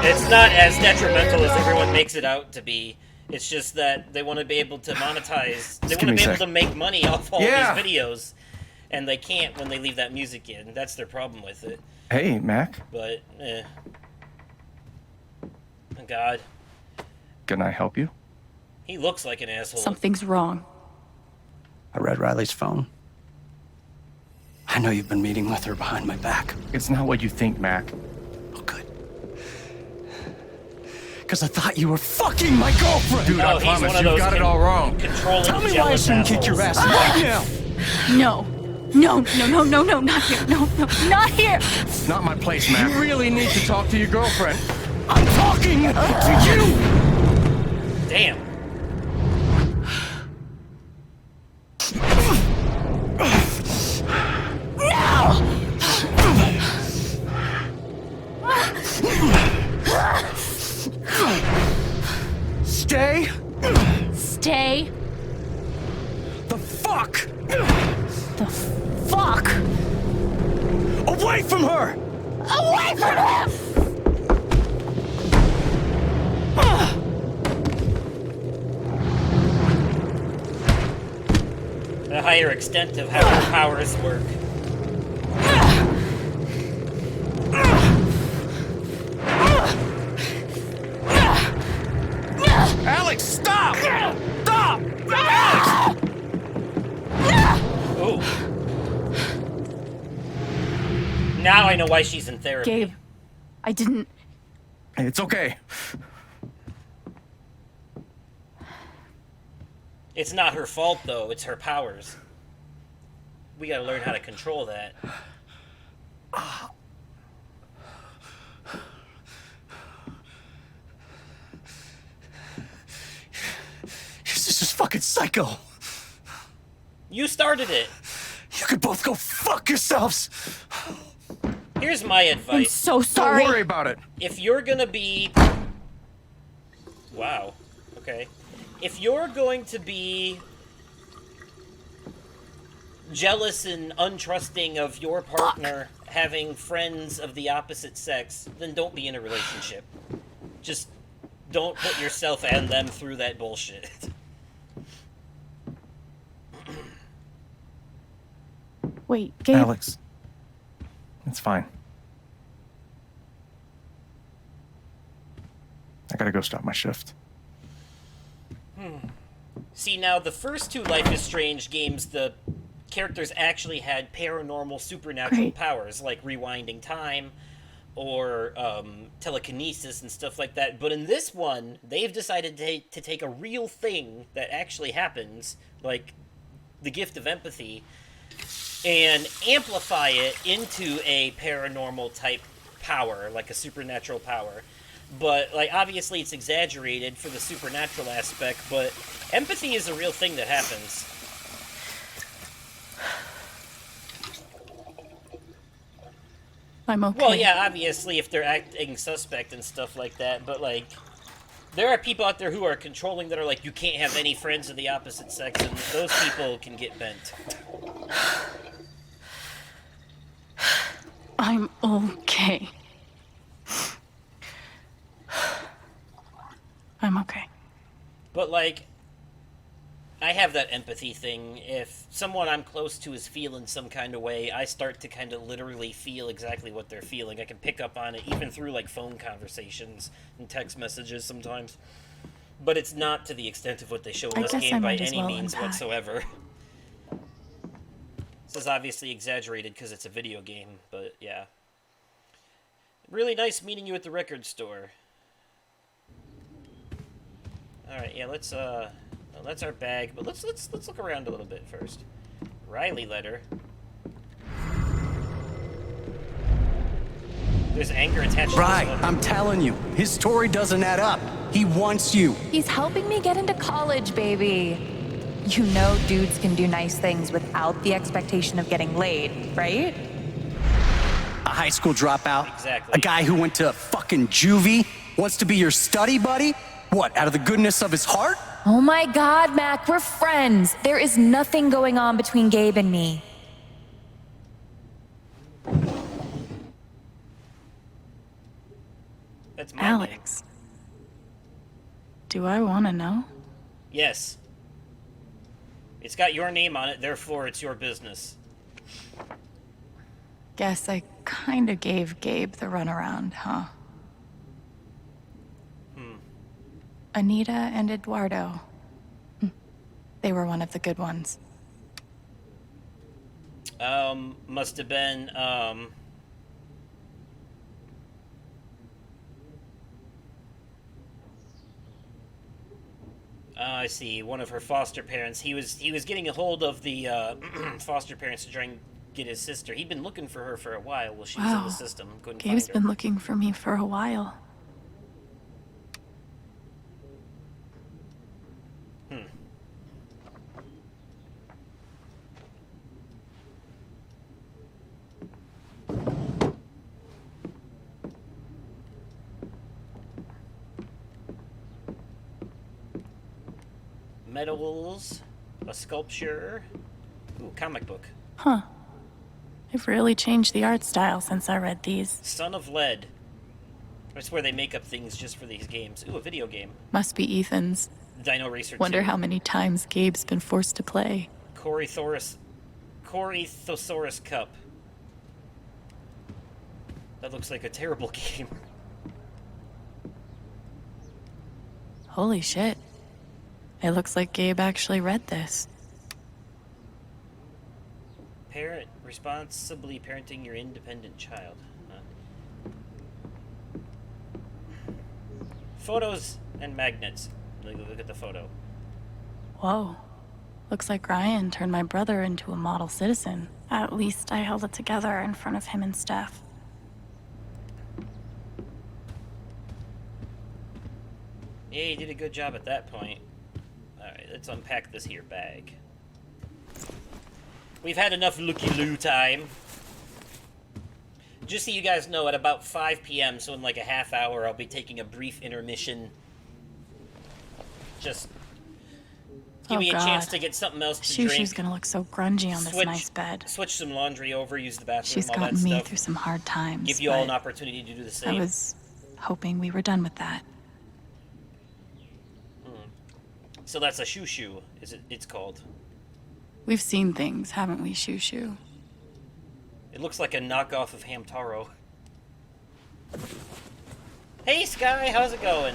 It's not as detrimental as everyone makes it out to be. It's just that they want to be able to monetize. They want to be able to make money off all these videos. And they can't when they leave that music in. That's their problem with it. Hey, Mac. But, oh, God. Can I help you? He looks like an asshole. Something's wrong. I read Riley's phone. I know you've been meeting with her behind my back. It's not what you think, Mac. Oh, good. Because I thought you were fucking my girlfriend! Dude, I promise you've got it all wrong. Tell me why I shouldn't kick your ass right now! No, not here. No, not here. It's not my place, Mac. You really need to talk to your girlfriend. I'm talking to you! Damn. Stay. Stay. The fuck? The fuck? Away from her! Away from him! The higher extent of how her powers work. Alex, stop! Stop! Alex! Ooh. Now I know why she's in therapy. Gabe, I didn't... Hey, it's okay. It's not her fault, though. It's her powers. We gotta learn how to control that. This is fucking psycho. You started it. You could both go fuck yourselves. Here's my advice. I'm so sorry. Don't worry about it. If you're gonna be... Wow. Okay. If you're going to be jealous and untrusting of your partner having friends of the opposite sex, then don't be in a relationship. Just don't put yourself and them through that bullshit. Wait, Gabe. Alex, it's fine. I gotta go stop my shift. See, now, the first two Life is Strange games, the characters actually had paranormal, supernatural powers, like rewinding time, or telekinesis and stuff like that. But in this one, they've decided to take a real thing that actually happens, like the gift of empathy, and amplify it into a paranormal type power, like a supernatural power. But, like, obviously it's exaggerated for the supernatural aspect, but empathy is a real thing that happens. I'm okay. Well, yeah, obviously if they're acting suspect and stuff like that, but, like, there are people out there who are controlling that are like, you can't have any friends of the opposite sex, and those people can get bent. I'm okay. I'm okay. But, like, I have that empathy thing. If someone I'm close to is feeling some kind of way, I start to kind of literally feel exactly what they're feeling. I can pick up on it, even through, like, phone conversations and text messages sometimes. But it's not to the extent of what they show in this game by any means whatsoever. This is obviously exaggerated because it's a video game, but yeah. Really nice meeting you at the record store. Alright, yeah, let's, that's our bag, but let's look around a little bit first. Riley letter. There's anger attached to this letter. I'm telling you, his story doesn't add up. He wants you. He's helping me get into college, baby. You know dudes can do nice things without the expectation of getting laid, right? A high school dropout. Exactly. A guy who went to fucking juvie. Wants to be your study buddy? What, out of the goodness of his heart? Oh my god, Mac, we're friends. There is nothing going on between Gabe and me. That's my name. Alex. Do I want to know? Yes. It's got your name on it, therefore it's your business. Guess I kind of gave Gabe the runaround, huh? Anita and Eduardo. They were one of the good ones. Must have been, I see. One of her foster parents. He was getting a hold of the foster parents to try and get his sister. He'd been looking for her for a while while she was in the system. Couldn't Gabe's find her. been looking for me for a while. Medals, a sculpture, ooh, comic book. Huh. They've really changed the art style since I read these. Son of Lead. I swear they make up things just for these games. Ooh, a video game. Must be Ethan's. Dino Racer 2. Wonder how many times Gabe's been forced to play. Corythosaurus Cup. That looks like a terrible game. Holy shit. It looks like Gabe actually read this. Parent responsibly parenting your independent child. Photos and magnets. Look at the photo. Whoa. Looks like Ryan turned my brother into a model citizen. At least I held it together in front of him and Steph. Yeah, you did a good job at that point. Alright, let's unpack this here bag. We've had enough looky-loo time. Just so you guys know, at about 5 p.m., so in like a half hour, I'll be taking a brief intermission. Just give me a chance to get something else to drink. Shushu's gonna look so grungy on this nice bed. Switch some laundry over, use the bathroom, She's all that gotten me stuff. through some hard times. Give you all an but opportunity to do the same. I was hoping we were done with that. So that's a shushu, it's called. We've seen things, haven't we, Shushu? It looks like a knockoff of Hamtaro. Hey, Sky, how's it going?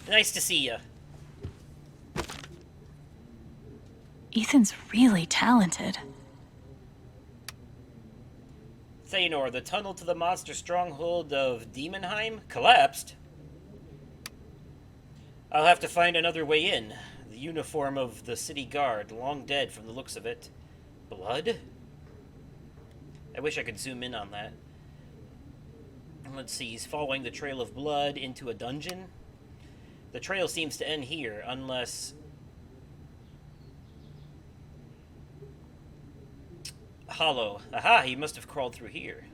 Nice to see you. Ethan's really talented. Thanor, the tunnel to the monster stronghold of Demonheim collapsed. I'll have to find another way in. The uniform of the city guard, long dead from the looks of it. Blood? I wish I could zoom in on that. Let's see, he's following the trail of blood into a dungeon. The trail seems to end here, unless... Hollow. Aha, he must have crawled through here.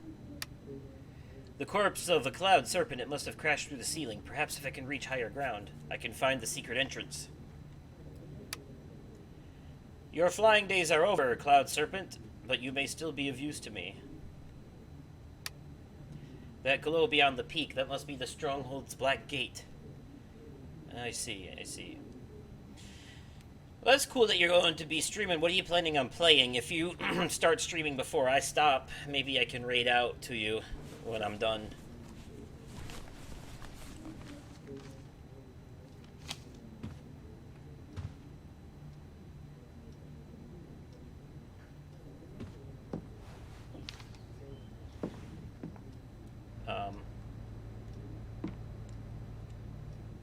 The corpse of a cloud serpent, it must have crashed through the ceiling. Perhaps if I can reach higher ground, I can find the secret entrance. Your flying days are over, cloud serpent, but you may still be of use to me. That glow beyond the peak, that must be the stronghold's black gate. I see, I see. Well, that's cool that you're going to be streaming. What are you planning on playing? If you start streaming before I stop, maybe I can raid out to you when I'm done.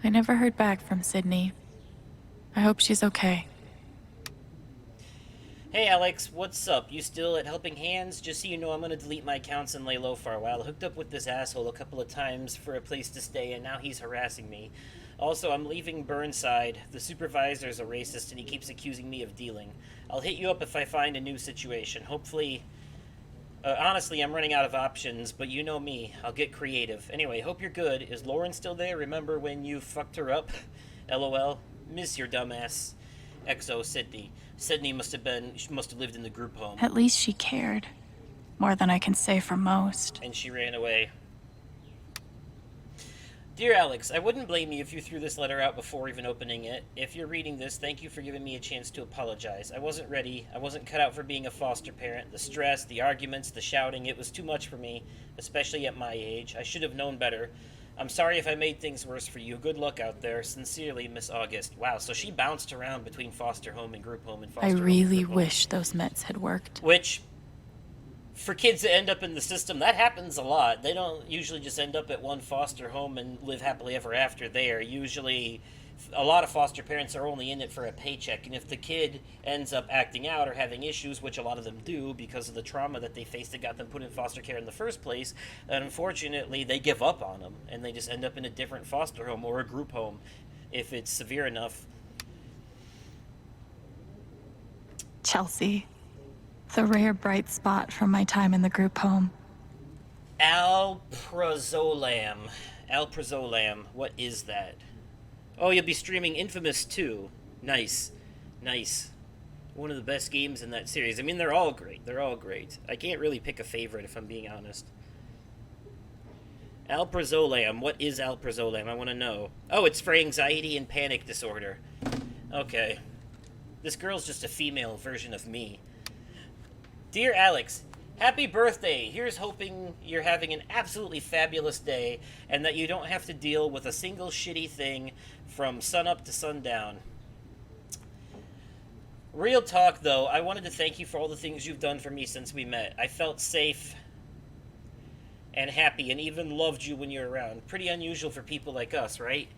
I never heard back from Sydney. I hope she's okay. Hey Alex, what's up? You still at Helping Hands? Just so you know, I'm gonna delete my accounts and lay low for a while. I hooked up with this asshole a couple of times for a place to stay, and now he's harassing me. Also, I'm leaving Burnside. The supervisor's a racist, and he keeps accusing me of dealing. I'll hit you up if I find a new situation. Hopefully, Honestly, I'm running out of options, but you know me. I'll get creative. Anyway, hope you're good. Is Lauren still there? Remember when you fucked her up? LOL. Miss your dumbass. XO Sydney. Sydney must have lived in the group home. At least she cared. More than I can say for most. And she ran away. Dear Alex, I wouldn't blame you if you threw this letter out before even opening it. If you're reading this, thank you for giving me a chance to apologize. I wasn't ready. I wasn't cut out for being a foster parent. The stress, the arguments, the shouting, it was too much for me, especially at my age. I should have known better. I'm sorry if I made things worse for you. Good luck out there. Sincerely, Miss August. Wow, so she bounced around between foster home and group home and foster home. I really wish those meds had worked. Which, for kids that end up in the system, that happens a lot. They don't usually just end up at one foster home and live happily ever after there. Usually, a lot of foster parents are only in it for a paycheck, and if the kid ends up acting out or having issues, which a lot of them do because of the trauma that they faced that got them put in foster care in the first place, then unfortunately they give up on them, and they just end up in a different foster home or a group home if it's severe enough. Chelsea. The rare bright spot from my time in the group home. Alprazolam. Alprazolam. What is that? Oh, you'll be streaming Infamous 2. Nice. Nice. One of the best games in that series. I mean, they're all great. They're all great. I can't really pick a favorite, if I'm being honest. Alprazolam. What is alprazolam? I want to know. Oh, it's for anxiety and panic disorder. Okay. This girl's just a female version of me. Dear Alex, happy birthday. Here's hoping you're having an absolutely fabulous day and that you don't have to deal with a single shitty thing from sunup to sundown. Real talk, though, I wanted to thank you for all the things you've done for me since we met. I felt safe and happy and even loved you when you were around. Pretty unusual for people like us, right?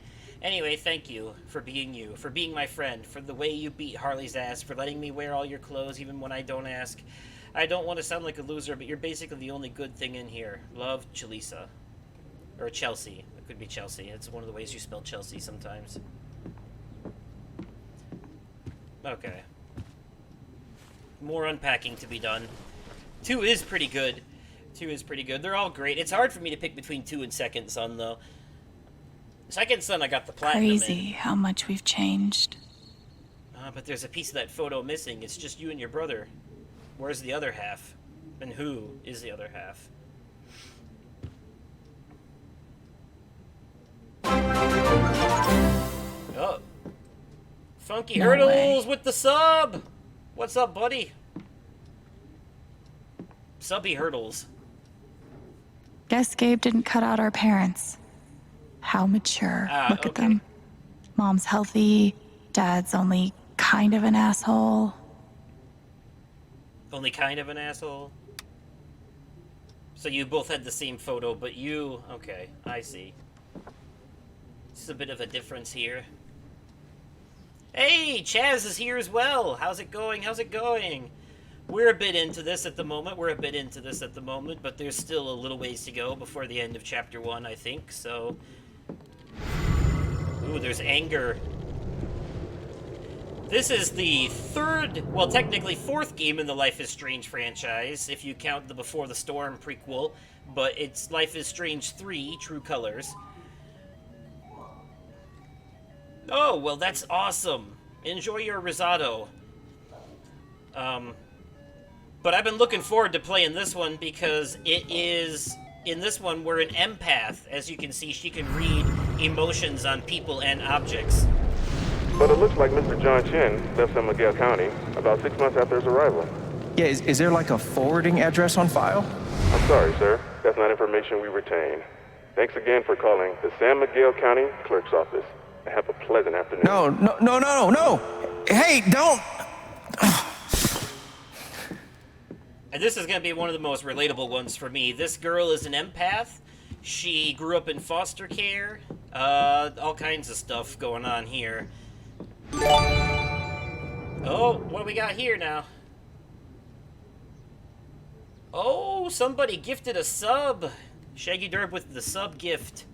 Anyway, thank you, for being my friend, for the way you beat Harley's ass, for letting me wear all your clothes even when I don't ask. I don't want to sound like a loser, but you're basically the only good thing in here. Love, Chalisa. Or Chelsea. It could be Chelsea. It's one of the ways you spell Chelsea sometimes. Okay. More unpacking to be done. 2 is pretty good. 2 is pretty good. They're all great. It's hard for me to pick between 2 and Second Son, though. Second Son, I got the platinum Crazy how much we've changed. But there's a piece of that photo missing. It's just you and your brother. Where's the other half? And who is the other half? Oh. Funky Hurdles with the sub! What's up, buddy? Subby Hurdles. Guess Gabe didn't cut out our parents. How mature. Look at them. Mom's healthy. Dad's only kind of an asshole. Only kind of an asshole? So you both had the same photo, but you... Okay, I see. Just a bit of a difference here. Hey, Chaz is here as well! How's it going? How's it going? We're a bit into this at the moment. But there's still a little ways to go before the end of Chapter 1, I think, so... Ooh, there's anger. This is the technically fourth game in the Life is Strange franchise, if you count the Before the Storm prequel, but it's Life is Strange 3, True Colors. Oh, well, that's awesome. Enjoy your risotto. But I've been looking forward to playing this one because it is... In this one, we're an empath. As you can see, she can read emotions on people and objects. But it looks like Mr. John Chen left San Miguel County about 6 months after his arrival. Yeah, is there like a forwarding address on file? I'm sorry, sir. That's not information we retain. Thanks again for calling the San Miguel County Clerk's Office. And have a pleasant afternoon. No. Hey, don't... And this is going to be one of the most relatable ones for me. This girl is an empath. She grew up in foster care. All kinds of stuff going on here. Oh, what do we got here now? Oh, somebody gifted a sub. Shaggy Derb with the sub gift.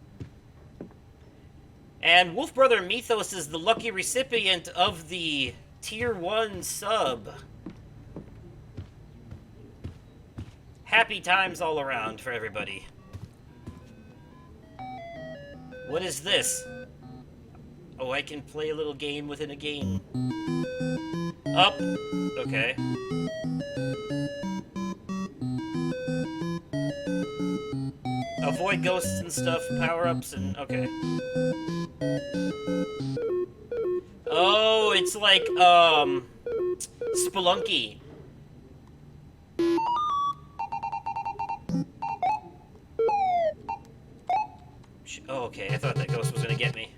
And Wolfbrother Methos is the lucky recipient of the Tier 1 sub. happy times all around for everybody. What is this? Oh, I can play a little game within a game. Up. Okay. Avoid ghosts and stuff, power-ups and... okay. Oh, it's like, Spelunky. Oh, okay, I thought that ghost was gonna get me.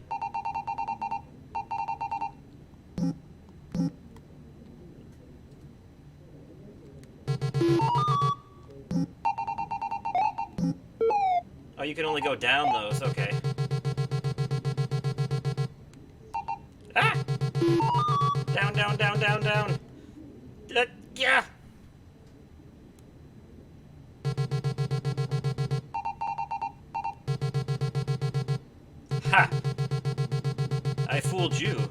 Oh, you can only go down those, okay. Ah! Down, down, down, down, down. Yeah! Ha! I fooled you.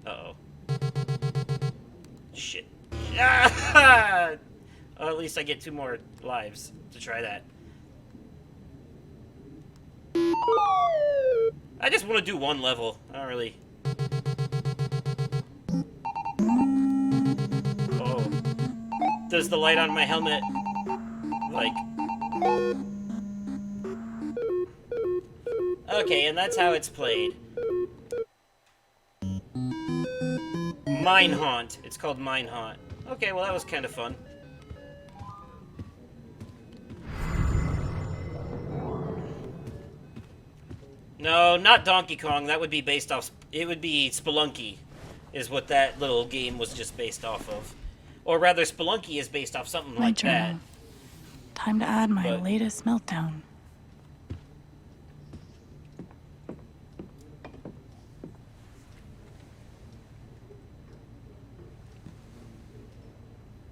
Uh-oh. Shit. Ah! Oh, at least I get 2 more lives to try that. I just want to do 1 level. I don't really... Oh. Does the light on my helmet... like... Okay, and that's how it's played. Mine Haunt. It's called Mine Haunt. Okay, well that was kind of fun. No, not Donkey Kong. That would be based off... it would be Spelunky, is what that little game was just based off of. Or rather, Spelunky is based off something My like journal. that. Time to add my But- latest meltdown.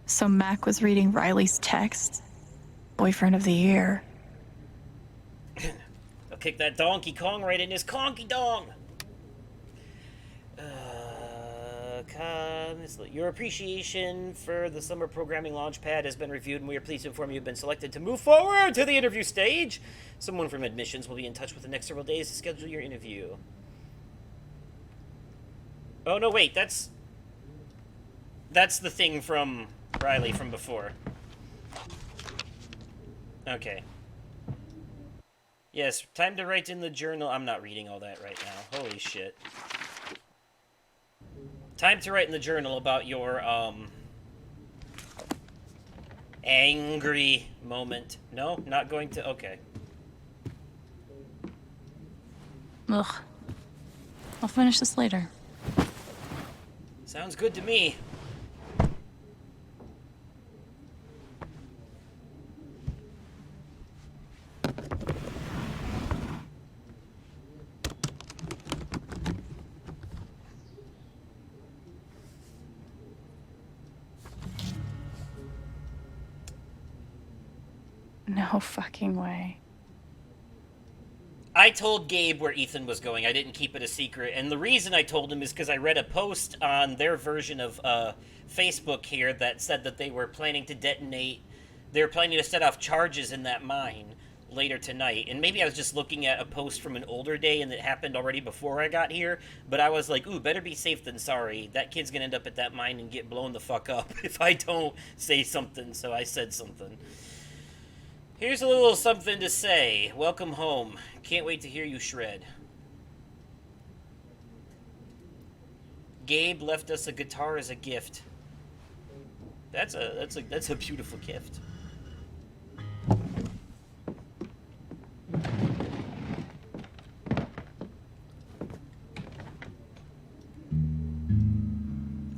So Mac was reading Riley's text? Boyfriend of the year. I'll kick that Donkey Kong right in his conky dong. Your appreciation for the summer programming launchpad has been reviewed, and we are pleased to inform you have been selected to move forward to the interview stage. Someone from admissions will be in touch with the next several days to schedule your interview. Oh no, wait, that's the thing from Riley from before. Okay. Yes, time to write in the journal. I'm not reading all that right now. Holy shit. Time to write in the journal about your, angry moment. No? Not going to? Okay. Ugh. I'll finish this later. Sounds good to me. No fucking way. I told Gabe where Ethan was going. I didn't keep it a secret. And the reason I told him is because I read a post on their version of Facebook here that said that they were planning to detonate... they were planning to set off charges in that mine later tonight. And maybe I was just looking at a post from an older day and it happened already before I got here. But I was like, ooh, better be safe than sorry. That kid's gonna end up at that mine and get blown the fuck up if I don't say something. So I said something. Here's a little something to say. Welcome home. Can't wait to hear you shred. Gabe left us a guitar as a gift. That's a beautiful gift.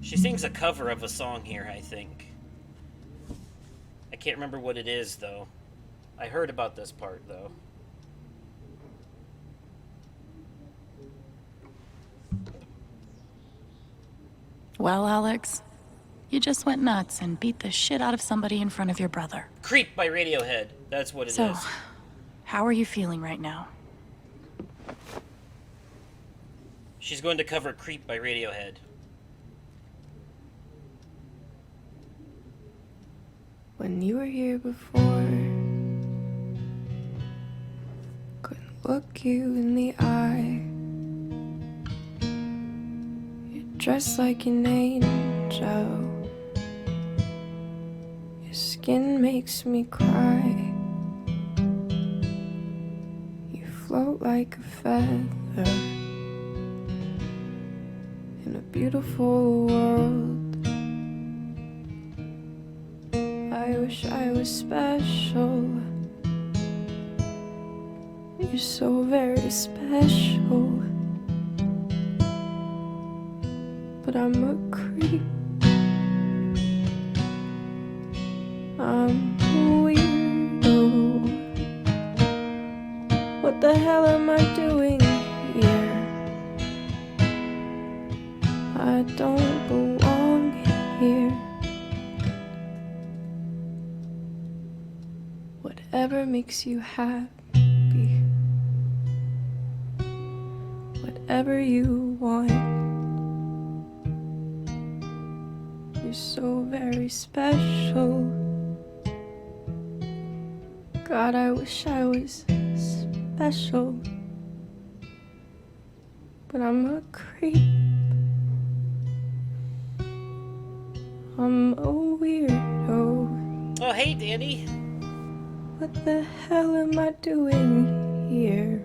She sings a cover of a song here, I think. I can't remember what it is, though. I heard about this part, though. Well, Alex, you just went nuts and beat the shit out of somebody in front of your brother. Creep by Radiohead. That's what it is. So, how are you feeling right now? She's going to cover Creep by Radiohead. when you were here before. Couldn't look you in the eye. You're dressed like an angel. Your skin makes me cry. You float like a feather in a beautiful world. I wish I was special. You're so very special. But I'm a creep. I'm a weirdo. What the hell am I doing here? I don't belong here. Whatever makes you happy, whatever you want. You're so very special. God, I wish I was special. But I'm a creep. I'm a weirdo. Oh, hey, Danny. What the hell am I doing here?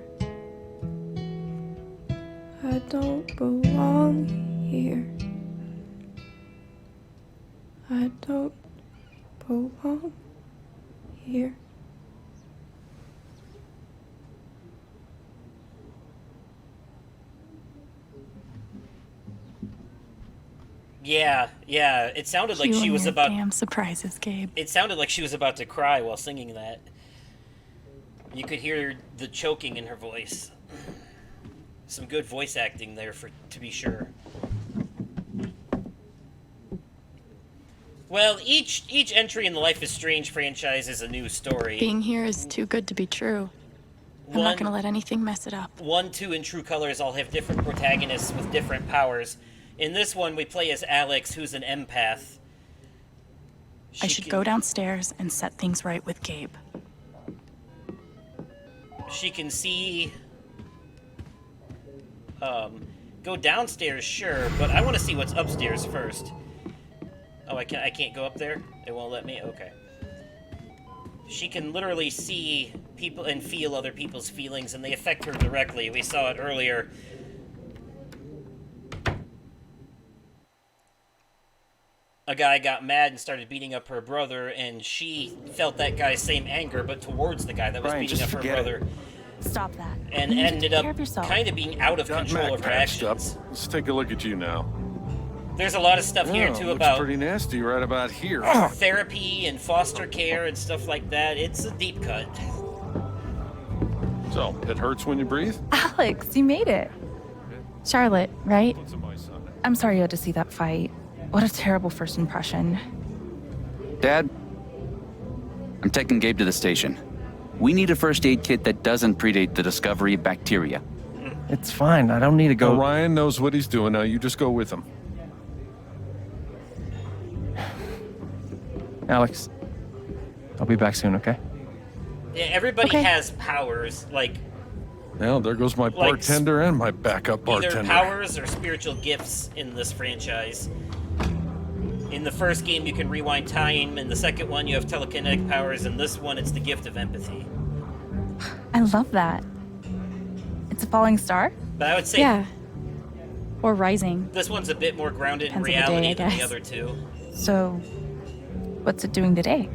I don't belong here. I don't belong here. Yeah. It sounded like You she and was your about. damn surprises, Gabe. It sounded like she was about to cry while singing that. You could hear the choking in her voice. Some good voice acting there, to be sure. Well, each entry in the Life is Strange franchise is a new story. Being here is too good to be true. I'm not gonna let anything mess it up. 1, 2, and True Colors all have different protagonists with different powers. In this one, we play as Alex, who's an empath. I should go downstairs and set things right with Gabe. She can see... go downstairs, sure, but I want to see what's upstairs first. Oh, I can't go up there? It won't let me? Okay. She can literally see people and feel other people's feelings, and they affect her directly. We saw it earlier. A guy got mad and started beating up her brother, and she felt that guy's same anger, but towards the guy that was Brian, beating up her brother. Stop that. And You need to ended take up care of yourself. kind of being out of control of her actions. Let's take a look at you now. There's a lot of stuff here, too, looks about pretty nasty right about here. therapy and foster care and stuff like that. It's a deep cut. So, it hurts when you breathe? Alex, you made it. Charlotte, right? I'm sorry you had to see that fight. What a terrible first impression. Dad, I'm taking Gabe to the station. We need a first aid kit that doesn't predate the discovery of bacteria. It's fine. I don't need to go. Well, Ryan knows what he's doing now. You just go with him. Alex, I'll be back soon, okay? Yeah, everybody has powers, like Well, there goes my bartender and my backup bartender. either powers or spiritual gifts in this franchise. In the first game, you can rewind time. In the second one, you have telekinetic powers. In this one, it's the gift of empathy. I love that. It's a falling star? But I would say Yeah. Or rising. this one's a bit more grounded in Depends on the day, reality I than the guess. other two. So, what's it doing today?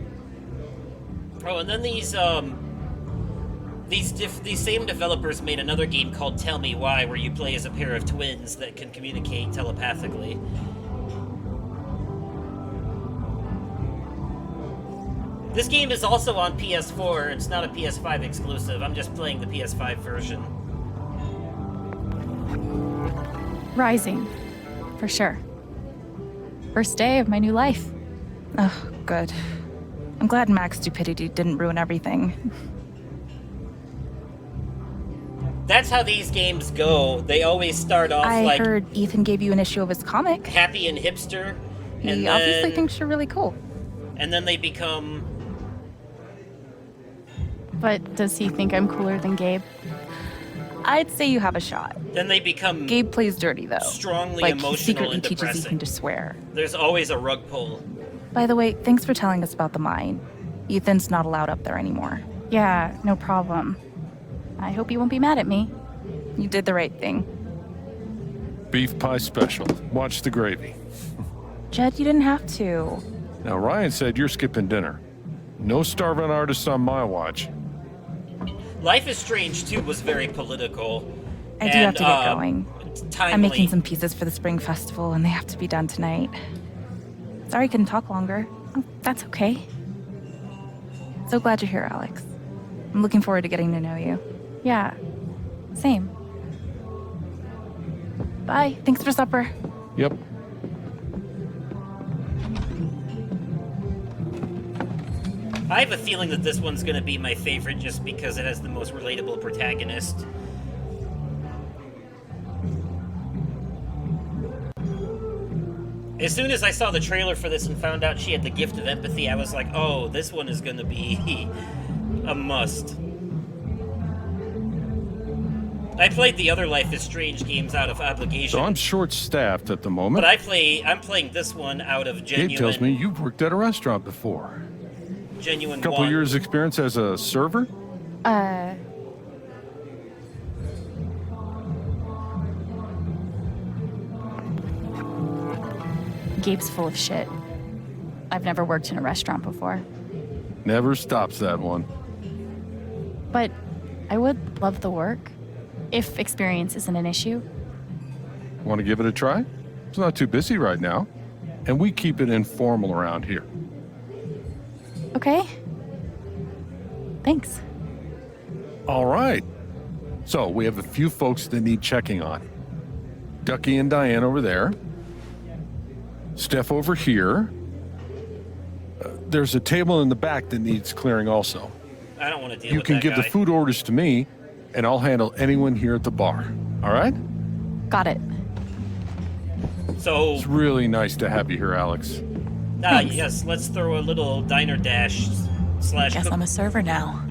Oh, and then these same developers made another game called Tell Me Why, where you play as a pair of twins that can communicate telepathically. This game is also on PS4. It's not a PS5 exclusive. I'm just playing the PS5 version. Rising. For sure. First day of my new life. Oh, good. I'm glad Mac's stupidity didn't ruin everything. That's how these games go. They always start off I like heard Ethan gave you an issue of his comic. happy and hipster. He and obviously then, thinks you're really cool. and then they become... But does he think I'm cooler than Gabe? I'd say you have a shot. Then they become... Gabe plays dirty, though. Strongly like, emotional he secretly and teaches depressing. Ethan to swear. There's always a rug pull. By the way, thanks for telling us about the mine. Ethan's not allowed up there anymore. Yeah, no problem. I hope you won't be mad at me. You did the right thing. Beef pie special. Watch the gravy. Jed, you didn't have to. Now, Ryan said you're skipping dinner. No starving artists on my watch. Life is Strange 2 was very political. I do have to get going. Timely. I'm making some pieces for the Spring Festival, and they have to be done tonight. Sorry I couldn't talk longer. Oh, that's okay. So glad you're here, Alex. I'm looking forward to getting to know you. Yeah, same. Bye. Thanks for supper. Yep. I have a feeling that this one's going to be my favorite just because it has the most relatable protagonist. As soon as I saw the trailer for this and found out she had the gift of empathy, I was like, oh, this one is going to be a must. I played the other Life is Strange games out of obligation. So I'm short-staffed at the moment. But I'm playing this one out of genuine... Gabe tells me you've worked at a restaurant before. Genuine Couple years experience as a server? Gabe's full of shit. I've never worked in a restaurant before. Never stops that one. But I would love the work, if experience isn't an issue. Want to give it a try? It's not too busy right now. And we keep it informal around here. Okay. Thanks. All right. So we have a few folks that need checking on. Ducky and Diane over there. Steph over here. There's a table in the back that needs clearing also. I don't want to deal You with can that give guy. the food orders to me, and I'll handle anyone here at the bar. All right? Got it. So... It's really nice to have you here, Alex. Yes, let's throw a little diner dash slash... Guess I'm a server now.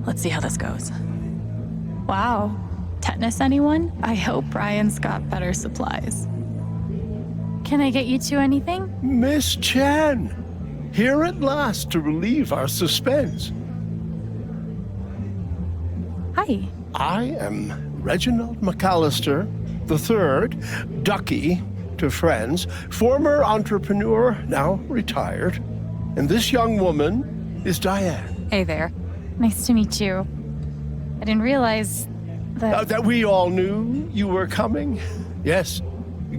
Let's see how this goes. Wow. Tetanus, anyone? I hope Brian's got better supplies. Can I get you two anything? Miss Chan, here at last to relieve our suspense. Hi. I am Reginald McAllister III, Ducky to friends, former entrepreneur, now retired. And this young woman is Diane. Hey there. Nice to meet you. I didn't realize that... That we all knew you were coming. Yes.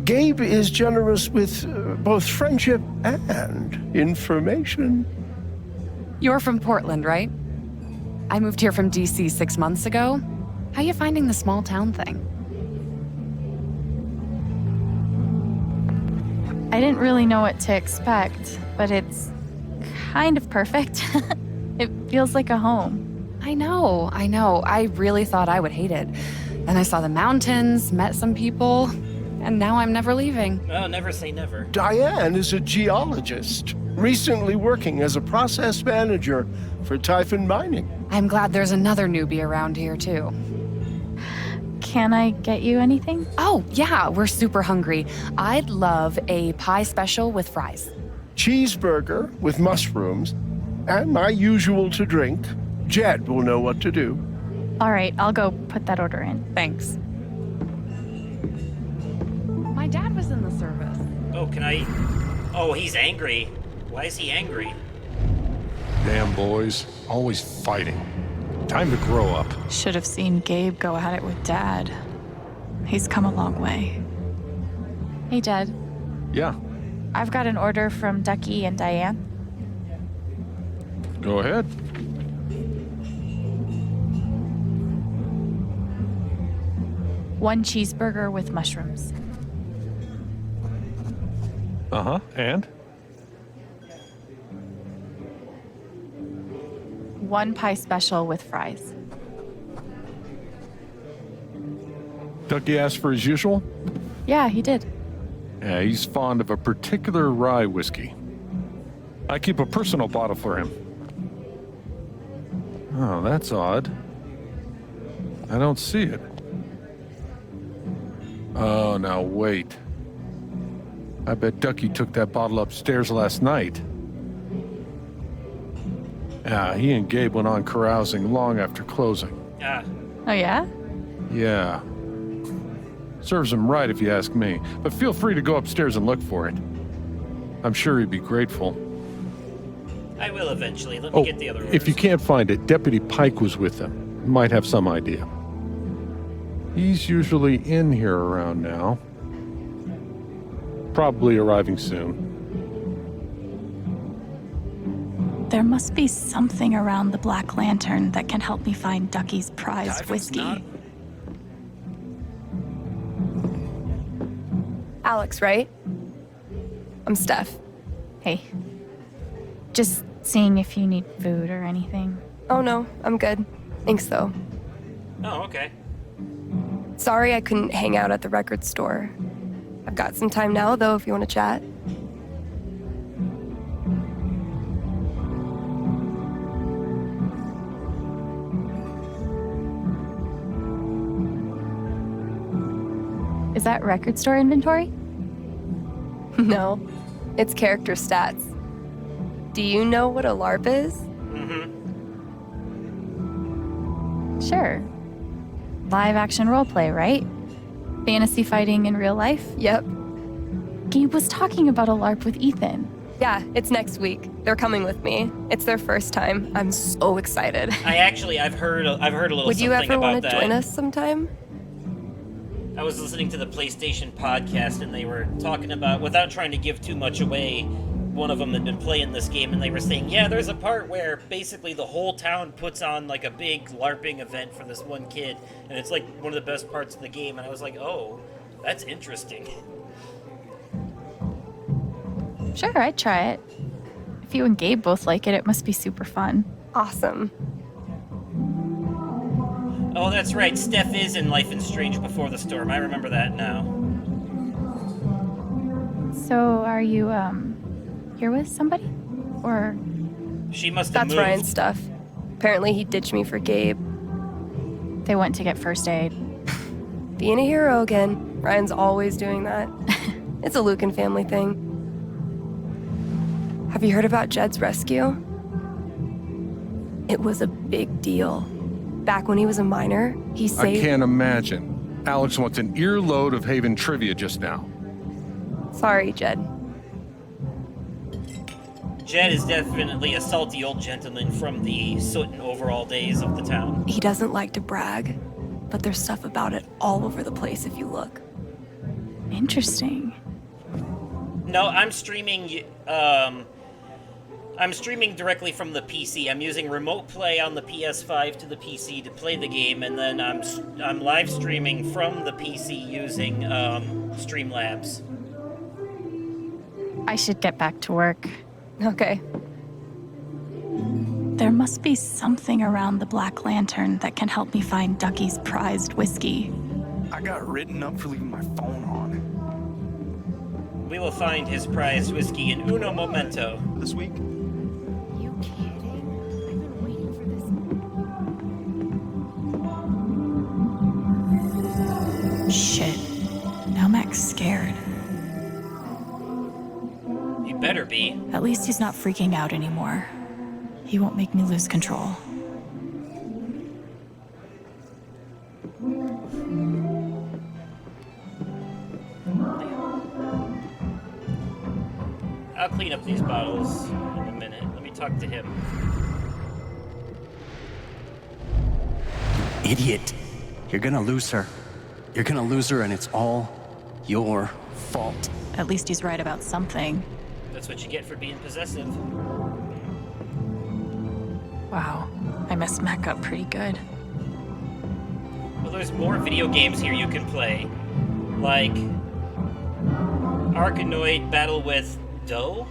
Gabe is generous with both friendship and information. You're from Portland, right? I moved here from DC 6 months ago. How you finding the small town thing? I didn't really know what to expect, but it's kind of perfect. It feels like a home. I know. I really thought I would hate it. Then I saw the mountains, met some people, and now I'm never leaving. Oh, never say never. Diane is a geologist, recently working as a process manager for Typhon Mining. I'm glad there's another newbie around here, too. Can I get you anything? Oh, yeah, we're super hungry. I'd love a pie special with fries. Cheeseburger with mushrooms, and my usual to drink. Jed will know what to do. All right, I'll go put that order in. Thanks. My dad was in the service. Oh, can I... Oh, he's angry. Why is he angry? Damn boys, always fighting. Time to grow up. Should have seen Gabe go at it with Dad. He's come a long way. Hey, Jed. Yeah, I've got an order from Ducky and Diane. go ahead. One cheeseburger with mushrooms. Uh-huh, and? One pie special with fries. Ducky asked for his usual? Yeah, he did. Yeah, he's fond of a particular rye whiskey. I keep a personal bottle for him. Oh, that's odd. I don't see it. Oh, now wait. I bet Ducky took that bottle upstairs last night. Yeah, he and Gabe went on carousing long after closing. Oh, yeah? Yeah. Serves him right if you ask me, but feel free to go upstairs and look for it. I'm sure he'd be grateful. I will eventually. Let me get the other orders. If you can't find it, Deputy Pike was with them. Might have some idea. He's usually in here around now. Probably arriving soon. There must be something around the Black Lantern that can help me find Ducky's prized whiskey. Alex, right? I'm Steph. Hey. Just seeing if you need food or anything. Oh no, I'm good. Thanks though. Oh, okay. Sorry I couldn't hang out at the record store. I've got some time now though if you want to chat. Is that record store inventory? No, it's character stats. Do you know what a LARP is? Sure. Live action roleplay, right? Fantasy fighting in real life? Yep. Gabe was talking about a LARP with Ethan. Yeah, it's next week. They're coming with me. It's their first time. I'm so excited. I've heard a little Would you something ever about want to that. join us sometime? I was listening to the PlayStation podcast, and they were talking about, without trying to give too much away, one of them had been playing this game, and they were saying, yeah, there's a part where basically the whole town puts on like a big LARPing event for this one kid, and it's like one of the best parts of the game, and I was like, oh, that's interesting. Sure, I'd try it. If you and Gabe both like it, it must be super fun. Awesome. Oh, that's right, Steph is in Life is Strange Before the Storm. I remember that now. So, are you, here with somebody? Or... She must have That's moved. Ryan's stuff. Apparently he ditched me for Gabe. They went to get first aid. Being a hero again. Ryan's always doing that. It's a Lucan family thing. Have you heard about Jed's rescue? It was a big deal. Back when he was a minor, he saved... I can't imagine. Alex wants an earload of Haven trivia just now. Sorry, Jed. Jed is definitely a salty old gentleman from the soot and overall days of the town. He doesn't like to brag, but there's stuff about it all over the place if you look. Interesting. No, I'm streaming directly from the PC. I'm using remote play on the PS5 to the PC to play the game, and then I'm live streaming from the PC using Streamlabs. I should get back to work. Okay. There must be something around the Black Lantern that can help me find Ducky's prized whiskey. I got written up for leaving my phone on. We will find his prized whiskey in uno momento. This week? You kidding? I've been waiting for this. Shit. Now Mac's scared. He better be. At least he's not freaking out anymore. He won't make me lose control. I'll clean up these bottles in a minute. Let me talk to him. Idiot. You're gonna lose her. You're gonna lose her, and it's all your fault. At least he's right about something. That's what you get for being possessive. Wow. I messed Mac up pretty good. Well, there's more video games here you can play. Like Arkanoid Battle with Doe?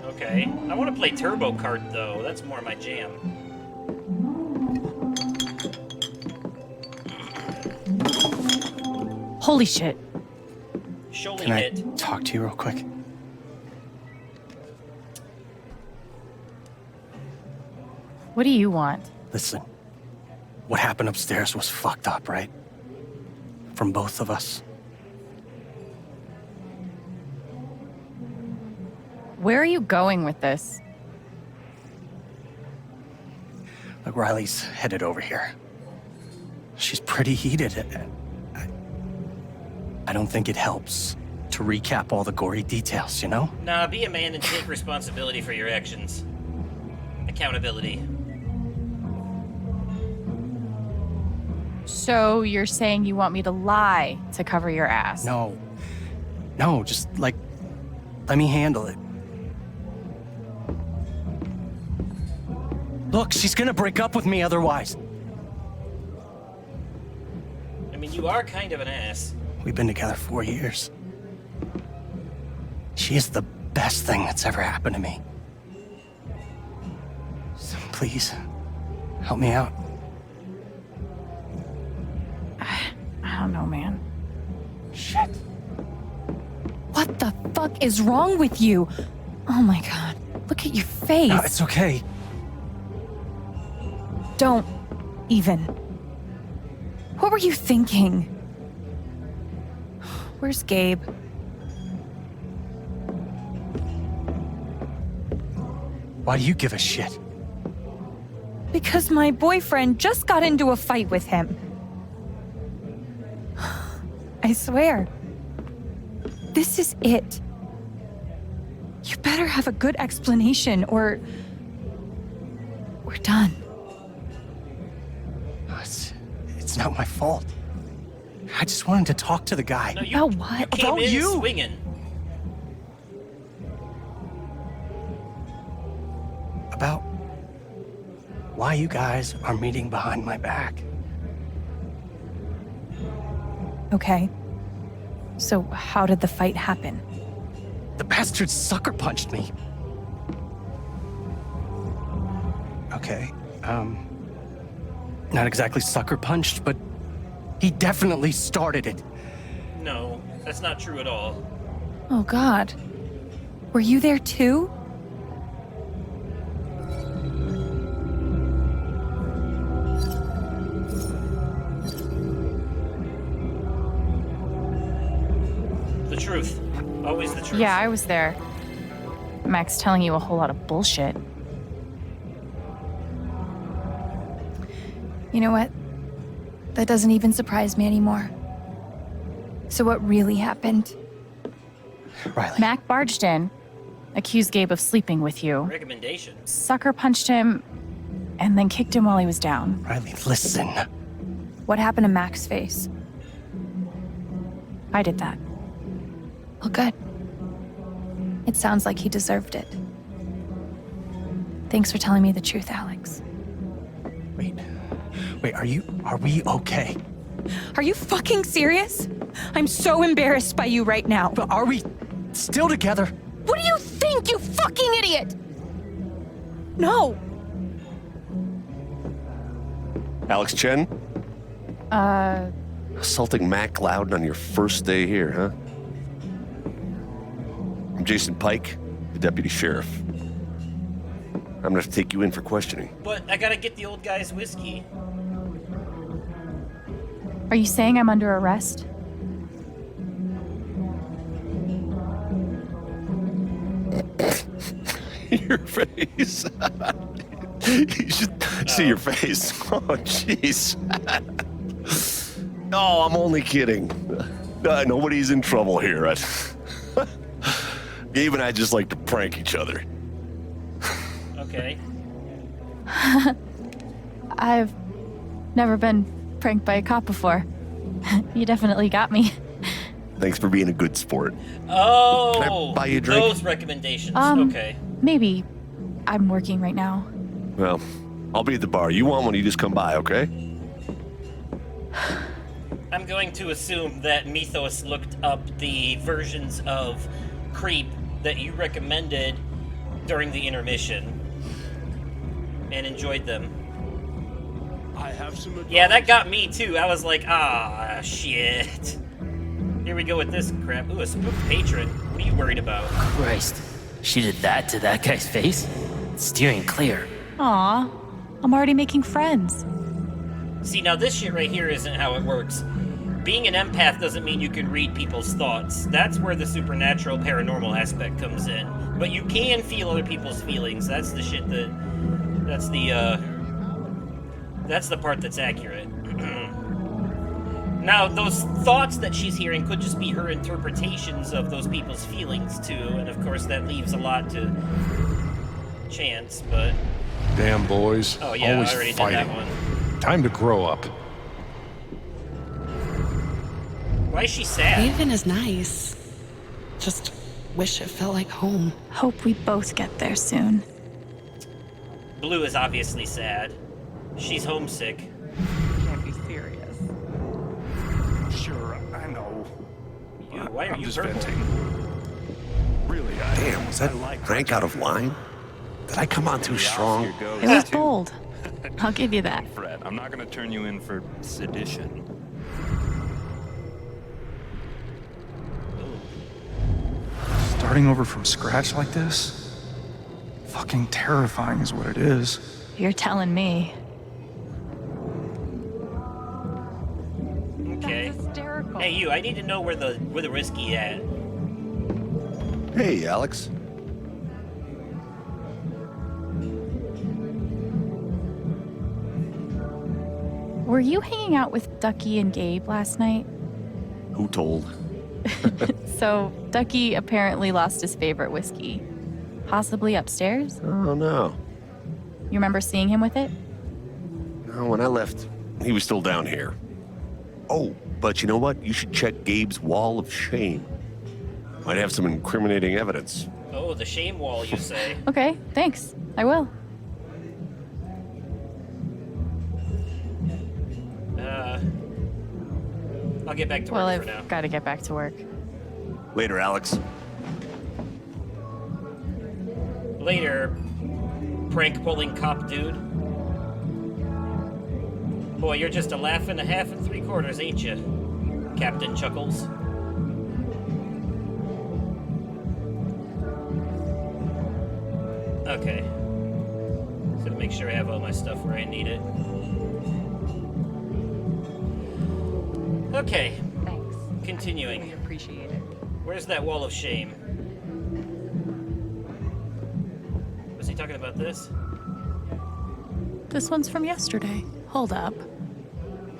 Okay. I want to play Turbo Kart, though. That's more my jam. Holy shit. Surely Can I hit. talk to you real quick? What do you want? Listen, what happened upstairs was fucked up, right? From both of us. Where are you going with this? Look, Riley's headed over here. She's pretty heated. I don't think it helps to recap all the gory details, you know? Nah, be a man and take responsibility for your actions. Accountability. So you're saying you want me to lie to cover your ass? No, just, like, let me handle it. Look, she's gonna break up with me otherwise. I mean, you are kind of an ass. We've been together 4 years. She is the best thing that's ever happened to me. So please, help me out. I don't know, man. Shit. What the fuck is wrong with you? Oh my god. Look at your face. No, it's okay. Don't even. What were you thinking? Where's Gabe? Why do you give a shit? Because my boyfriend just got into a fight with him. I swear. This is it. You better have a good explanation or we're done. It's not my fault. I just wanted to talk to the guy. No, you, About what? You came About in you. swinging. About why you guys are meeting behind my back. Okay. So how did the fight happen? The bastard sucker punched me. Okay, not exactly sucker punched, but he definitely started it. No, that's not true at all. Oh god. Were you there too? The truth. Always the truth. Yeah, I was there. Max telling you a whole lot of bullshit. You know what? That doesn't even surprise me anymore. So what really happened? Riley. Mac barged in, accused Gabe of sleeping with you, Recommendation. sucker punched him, and then kicked him while he was down. Riley, listen. What happened to Mac's face? I did that. Well, good. It sounds like he deserved it. Thanks for telling me the truth, Alex. Wait, are we okay? Are you fucking serious? I'm so embarrassed by you right now. But are we still together? What do you think, you fucking idiot? No. Alex Chen? Assaulting Mac Loudon on your first day here, huh? I'm Jason Pike, the deputy sheriff. I'm gonna have to take you in for questioning. But I gotta get the old guy's whiskey. Are you saying I'm under arrest? Your face. You should see your face. Oh, jeez. No, I'm only kidding. Nobody's in trouble here. Gabe and I just like to prank each other. Okay. I've never been pranked by a cop before. You definitely got me. Thanks for being a good sport. Oh, Can I buy you a drink? Those recommendations. Okay. Maybe. I'm working right now. Well, I'll be at the bar. You want one, you just come by, okay? I'm going to assume that Methos looked up the versions of Creep that you recommended during the intermission and enjoyed them. I have some advice. Yeah, that got me too. I was like, ah, shit. Here we go with this crap. Ooh, a spooked patron. What are you worried about? Christ, she did that to that guy's face? Steering clear. Aw, I'm already making friends. See, now this shit right here isn't how it works. Being an empath doesn't mean you can read people's thoughts. That's where the supernatural paranormal aspect comes in. But you can feel other people's feelings. That's the shit that's the part that's accurate. Now, those thoughts that she's hearing could just be her interpretations of those people's feelings, too. And of course, that leaves a lot to chance, but... Damn boys. Oh, yeah, always I already fighting. did that one. Time to grow up. Why is she sad? Haven is nice. Just wish it felt like home. Hope we both get there soon. Blue is obviously sad. She's homesick. You can't be serious. Sure, I know. Why are I'm you just purple? venting. Really, Damn, was that Frank out of line? Did I come on too strong? It was bold. I'll give you that. Fred, I'm not gonna turn you in for sedition. Starting over from scratch like this? Fucking terrifying is what it is. You're telling me. Okay. Hey, you, I need to know where the whiskey at. Hey, Alex. Were you hanging out with Ducky and Gabe last night? Who told? So, Ducky apparently lost his favorite whiskey. Possibly upstairs? Oh, no. You remember seeing him with it? No, when I left, he was still down here. Oh, but you know what? You should check Gabe's wall of shame. Might have some incriminating evidence. Oh, the shame wall, you say? Okay, thanks. I will. I'll get back to Well, work for now. I've got to get back to work. Later, Alex. Later, prank-pulling cop dude. Boy, you're just a laugh and a half and 3/4, ain't you? Captain Chuckles. Okay. So to make sure I have all my stuff where I need it. Okay. Thanks. Continuing. We appreciate it. Where's that wall of shame? Was he talking about this? This one's from yesterday. Hold up.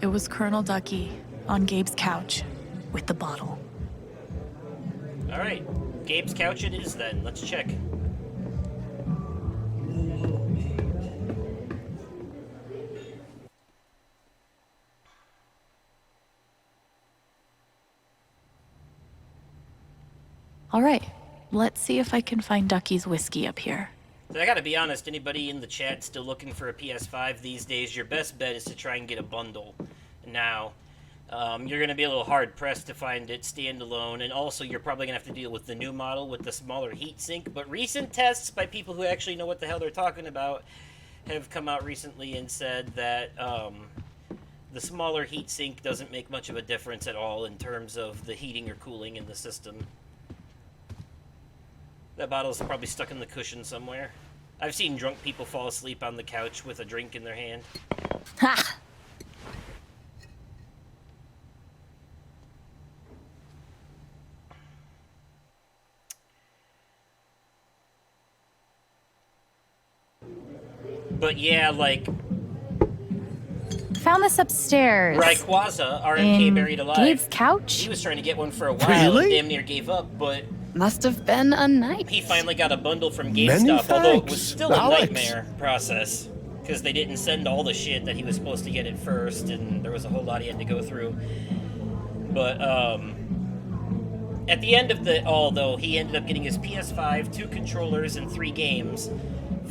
It was Colonel Ducky on Gabe's couch with the bottle. Alright. Gabe's couch it is then. Let's check. All right, let's see if I can find Ducky's whiskey up here. So I gotta be honest, anybody in the chat still looking for a PS5 these days, your best bet is to try and get a bundle. Now, you're gonna be a little hard-pressed to find it standalone, and also you're probably gonna have to deal with the new model with the smaller heatsink, but recent tests by people who actually know what the hell they're talking about have come out recently and said that the smaller heatsink doesn't make much of a difference at all in terms of the heating or cooling in the system. That bottle's probably stuck in the cushion somewhere. I've seen drunk people fall asleep on the couch with a drink in their hand. Ha! But yeah, like... Found this upstairs. Rayquaza, RMK in Buried Alive. Gabe's couch? He was trying to get one for a while and damn near gave up, but... Must have been a night. He finally got a bundle from Many GameStop, although it was thanks, still a Alex. nightmare process. Because they didn't send all the shit that he was supposed to get at first, and there was a whole lot he had to go through. But, at the end of it all, though, he ended up getting his PS5, 2 controllers, and 3 games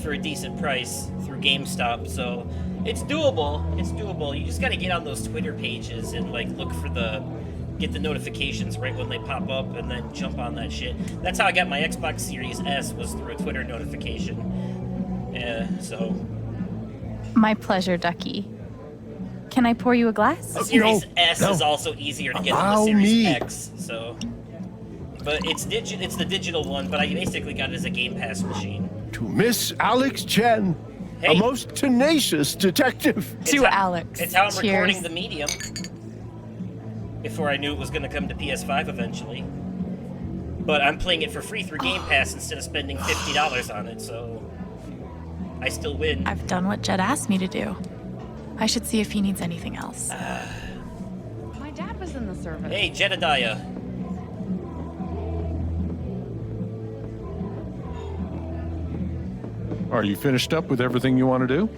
for a decent price through GameStop, so it's doable. It's doable. You just gotta get on those Twitter pages and, like, look for get the notifications right when they pop up and then jump on that shit. That's how I got my Xbox Series S, was through a Twitter notification. So... My pleasure, Ducky. Can I pour you a glass? The Series S is also easier to get than the Series X, so... But it's the digital one, but I basically got it as a Game Pass machine. To Miss Alex Chen, a most tenacious detective. To Alex. It's how I'm Cheers. recording the medium. Before I knew it was going to come to PS5 eventually. But I'm playing it for free through Game Pass instead of spending $50 on it, so I still win. I've done what Jed asked me to do. I should see if he needs anything else. My dad was in the service. Hey, Jedediah. Are you finished up with everything you want to do?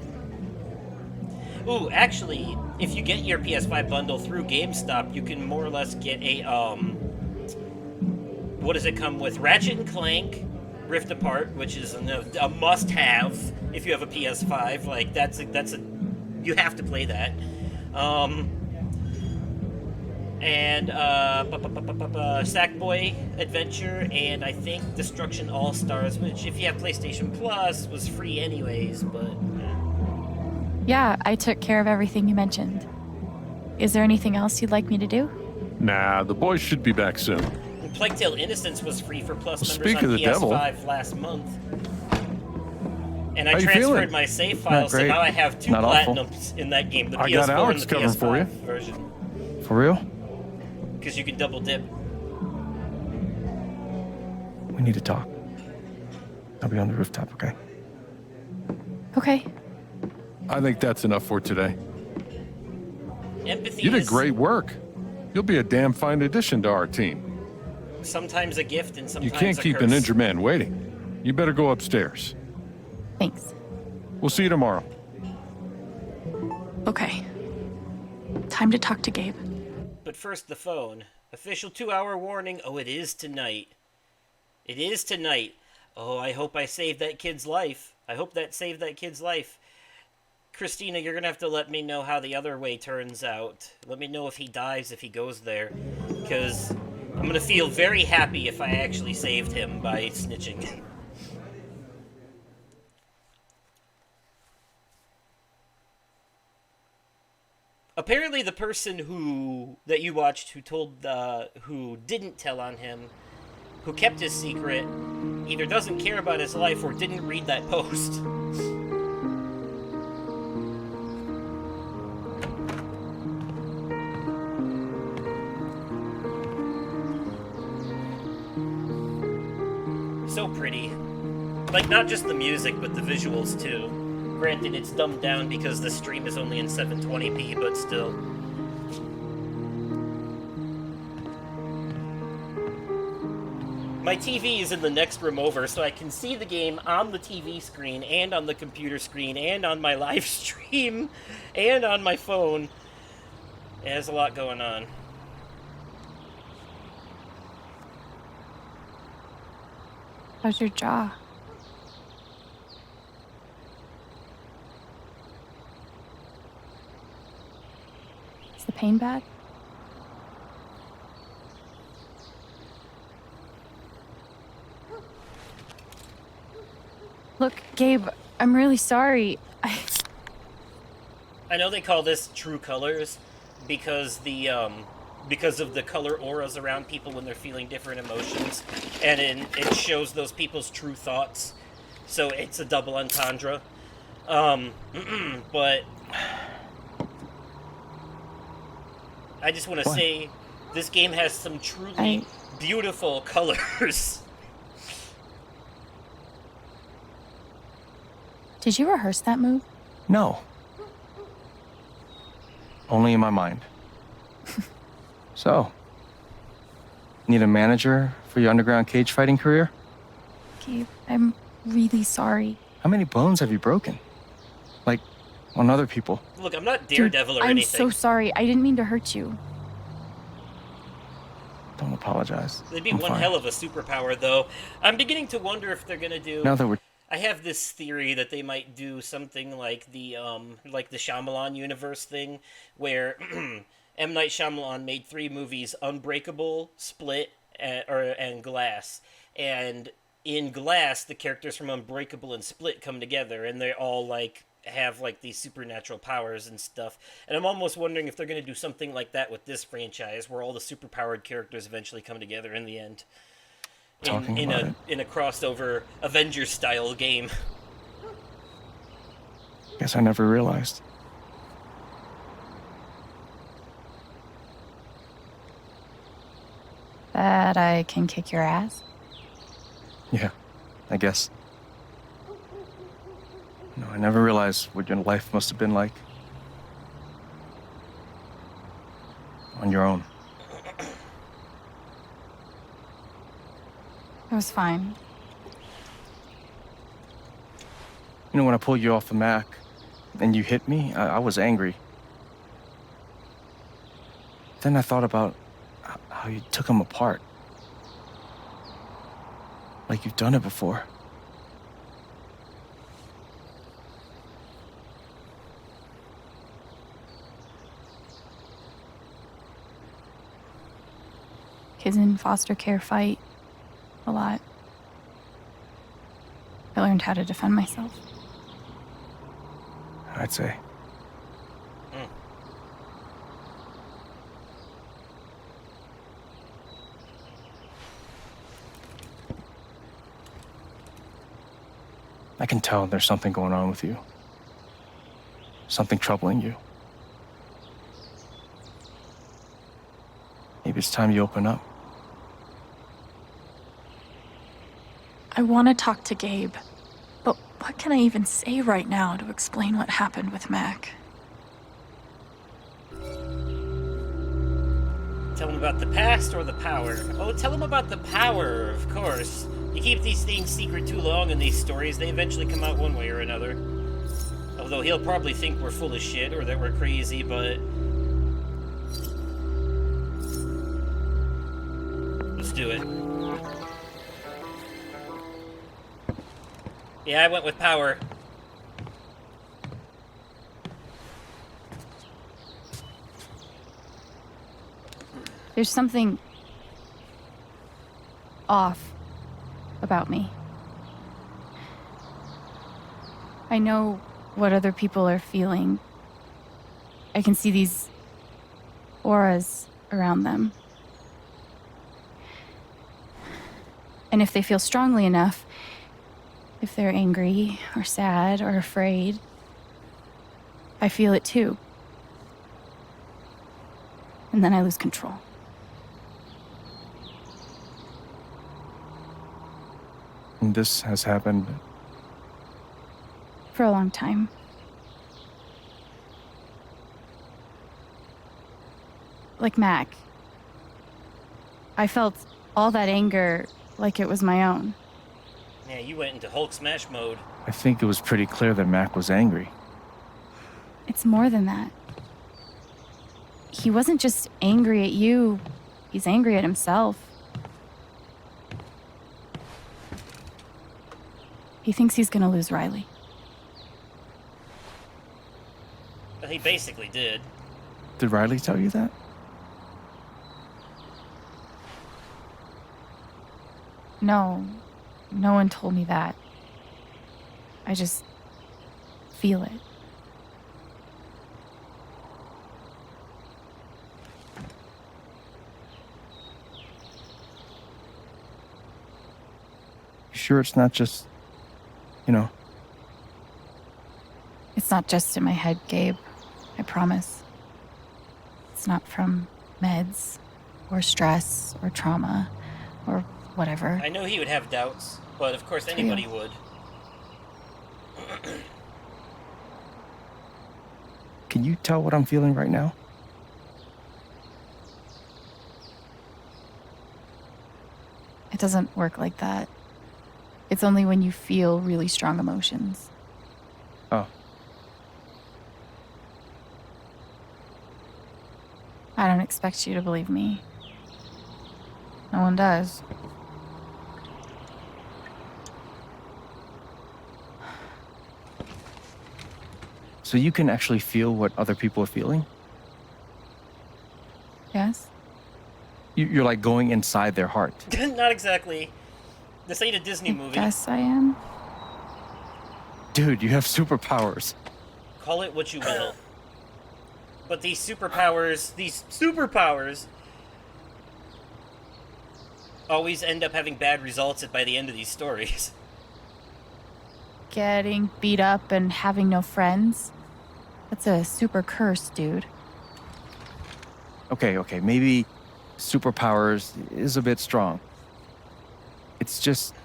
Ooh, actually, if you get your PS5 bundle through GameStop, you can more or less get a, what does it come with? Ratchet and Clank Rift Apart, which is a must-have if you have a PS5. Like, that's a, you have to play that. And Sackboy Adventure, and I think Destruction All-Stars, which if you have PlayStation Plus was free anyways, but... Yeah, I took care of everything you mentioned. Is there anything else you'd like me to do? Nah, the boys should be back soon. Plague Tale Innocence was free for Plus members Speak on of the devil. PS5 last month. And I How you transferred feeling? my save Not files, so great. now I have 2 Not awful. platinums in that game, the I PS4 got Alex and the covering PS5 for you. version. For real? Because you can double dip. We need to talk. I'll be on the rooftop, okay? Okay. I think that's enough for today. Empathy You did is great work. You'll be a damn fine addition to our team. sometimes a gift and sometimes You can't a keep curse. an injured man waiting. You better go upstairs. Thanks. We'll see you tomorrow. Okay. Time to talk to Gabe. But first, the phone. Official 2-hour warning. Oh, it is tonight. It is tonight. Oh, I hope I saved that kid's life. I hope that saved that kid's life. Christina, you're going to have to let me know how the other way turns out. Let me know if he dies, if he goes there. Because I'm going to feel very happy if I actually saved him by snitching. Apparently the person that you watched who didn't tell on him, who kept his secret, either doesn't care about his life or didn't read that post. So pretty. Like, not just the music, but the visuals, too. Granted, it's dumbed down because the stream is only in 720p, but still. My TV is in the next room over, so I can see the game on the TV screen, and on the computer screen, and on my live stream, and on my phone. There's a lot going on. How's your jaw? Is the pain bad? Look, Gabe, I'm really sorry. I know they call this true colors because because of the color auras around people when they're feeling different emotions, and it shows those people's true thoughts. So it's a double entendre. But I just want to say this game has some truly beautiful colors. Did you rehearse that move? No. Only in my mind. So, need a manager for your underground cage fighting career? Gabe, I'm really sorry. How many bones have you broken? Like, on other people? Look, I'm not Daredevil or I'm anything. so sorry. I didn't mean to hurt you. Don't apologize. They'd be I'm one fine. hell of a superpower, though. I'm beginning to wonder if they're gonna do. Now that we're... I have this theory that they might do something like the Shyamalan universe thing, where M. Night Shyamalan made 3 movies: Unbreakable, Split, and Glass. And in Glass, the characters from Unbreakable and Split come together, and they all have these supernatural powers and stuff. And I'm almost wondering if they're going to do something like that with this franchise, where all the superpowered characters eventually come together in the end. In a crossover Avengers style game. Guess I never realized. That I can kick your ass? Yeah, I guess. No, I never realized what your life must have been like. On your own. It was fine. You know, when I pulled you off the Mac and you hit me, I was angry. Then I thought about how you took him apart. Like you've done it before. Kids in foster care fight a lot. I learned how to defend myself. I'd say. I can tell there's something going on with you. Something troubling you. Maybe it's time you open up. I want to talk to Gabe, but what can I even say right now to explain what happened with Mac? Tell him about the past or the power? Oh, tell him about the power, of course. You keep these things secret too long in these stories, they eventually come out one way or another. Although he'll probably think we're full of shit or that we're crazy, but... let's do it. Yeah, I went with power. There's something off about me. I know what other people are feeling. I can see these auras around them. And if they feel strongly enough, if they're angry or sad or afraid, I feel it too. And then I lose control. And this has happened For a long time. Like Mac. I felt all that anger like it was my own. Yeah, you went into Hulk smash mode. I think it was pretty clear that Mac was angry. It's more than that. He wasn't just angry at you, he's angry at himself. He thinks he's gonna lose Riley. But he basically did. Did Riley tell you that? No, no one told me that. I just feel it. You sure it's not just, you know? It's not just in my head, Gabe. I promise. It's not from meds, or stress, or trauma, or whatever. I know he would have doubts, but of course anybody would. Can you tell what I'm feeling right now? It doesn't work like that. It's only when you feel really strong emotions. Oh. I don't expect you to believe me. No one does. So you can actually feel what other people are feeling? Yes? You're like going inside their heart. Not exactly. This ain't a Disney movie. Yes, I am. Dude, you have superpowers. Call it what you will. But these superpowers always end up having bad results by the end of these stories. getting beat up and having no friends. That's a super curse, dude. Okay, maybe superpowers is a bit strong. It's just...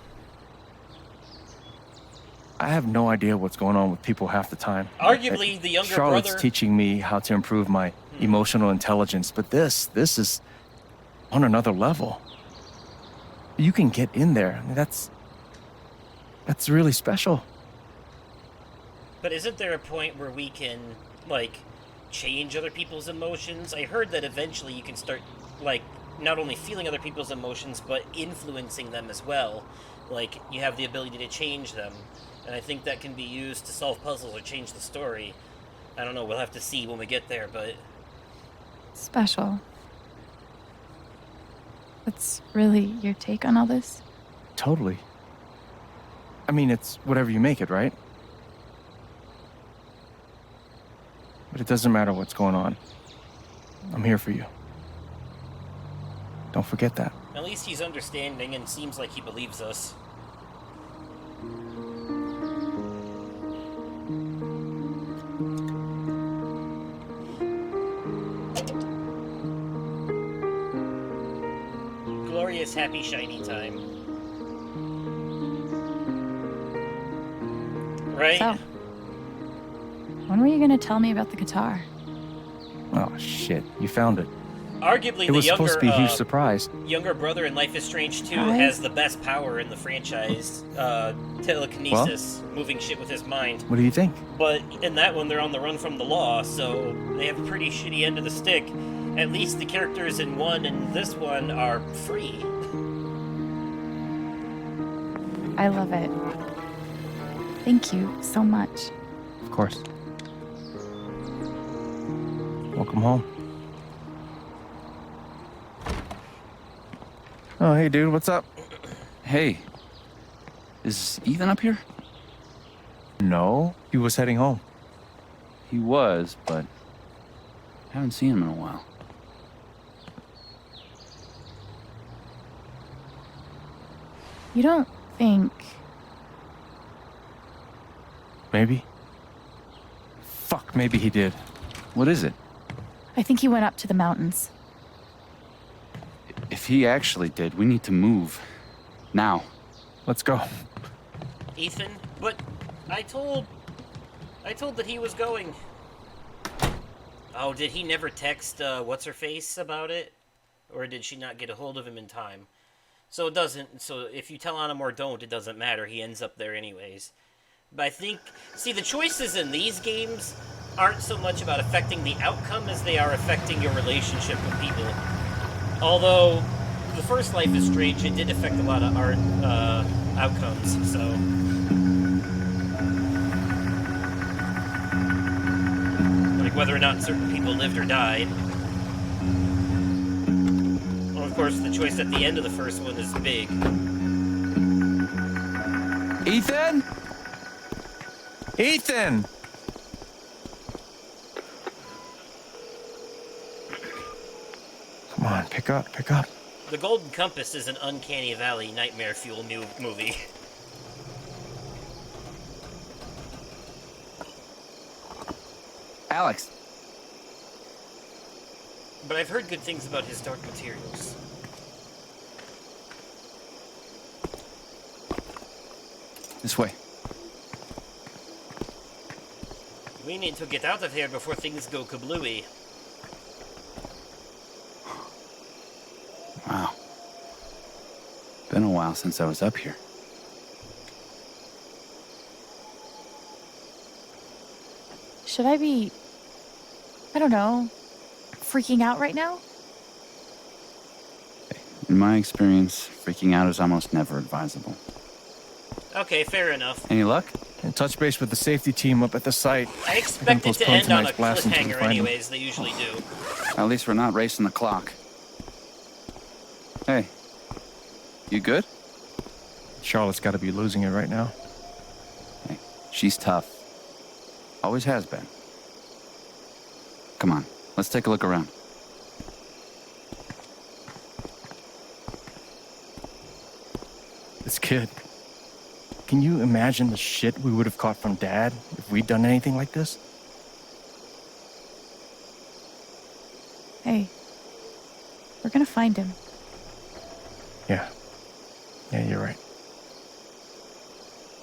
I have no idea what's going on with people half the time. Arguably, the younger Charlotte's brother... teaching me how to improve my emotional intelligence, but this is on another level. You can get in there. I mean, that's really special. But isn't there a point where we can, like, change other people's emotions? I heard that eventually you can start, like, not only feeling other people's emotions, but influencing them as well. Like, you have the ability to change them. And I think that can be used to solve puzzles or change the story. I don't know, we'll have to see when we get there, but... Special. That's really your take on all this? Totally. I mean, it's whatever you make it, right? But it doesn't matter what's going on. I'm here for you. Don't forget that. At least he's understanding and seems like he believes us. Glorious, happy, shiny time. Right? So, when were you gonna tell me about the guitar? Oh, shit. You found it. Arguably, it was supposed to be a huge surprise. Younger brother in Life is Strange 2 Right. has the best power in the franchise. Telekinesis, moving shit with his mind. What do you think? But in that one, they're on the run from the law, so they have a pretty shitty end of the stick. At least the characters in one and this one are free. I love it. Thank you so much. Of course. Welcome home. Oh, hey, dude, what's up? Hey, is Ethan up here? No, he was heading home. He was, but haven't seen him in a while. You don't think... Maybe? Fuck, maybe he did. What is it? I think he went up to the mountains. If he actually did, we need to move. Now. Let's go. Ethan, but I told that he was going. Oh, did he never text what's-her-face about it? Or did she not get a hold of him in time? So it doesn't, so if you tell on him or don't, it doesn't matter. He ends up there anyways. But I think, see, the choices in these games aren't so much about affecting the outcome as they are affecting your relationship with people. Although, the first Life is Strange, it did affect a lot of our outcomes, so... Like whether or not certain people lived or died. Well, of course, the choice at the end of the first one is big. Ethan? Ethan! Come on, pick up, pick up. The Golden Compass is an Uncanny Valley nightmare fuel movie. Alex. But I've heard good things about his Dark Materials. This way. We need to get out of here before things go kablooey. Wow. Been a while since I was up here. Should I be, I don't know, freaking out right now? In my experience, freaking out is almost never advisable. Okay, fair enough. Any luck? And touch base with the safety team up at the site. I expect it to postpone end on a tonight's blast until we cliffhanger find them. anyways, they usually do. At least we're not racing the clock. Hey, you good? Charlotte's got to be losing it right now. Hey, she's tough. Always has been. Come on, let's take a look around. This kid. Can you imagine the shit we would have caught from Dad if we'd done anything like this? Hey, we're gonna find him. Yeah. Yeah, you're right.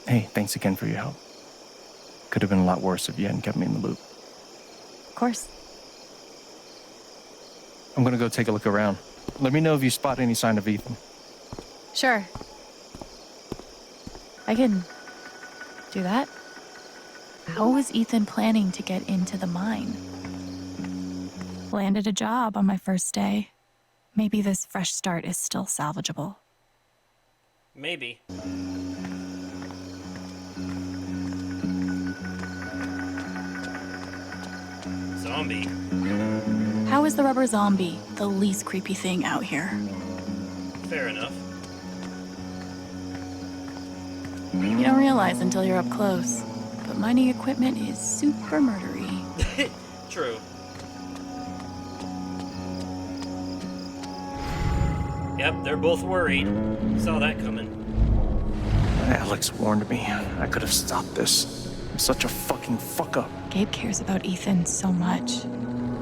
Hey, thanks again for your help. Could have been a lot worse if you hadn't kept me in the loop. Of course. I'm gonna go take a look around. Let me know if you spot any sign of Ethan. Sure. I can do that. How was Ethan planning to get into the mine? Landed a job on my first day. Maybe this fresh start is still salvageable. Maybe. Zombie. How is the rubber zombie the least creepy thing out here? Fair enough. You don't realize until you're up close, but mining equipment is super murdery. True. Yep, they're both worried. Saw that coming. Alex warned me. I could have stopped this. I'm such a fucking fuck up. Gabe cares about Ethan so much.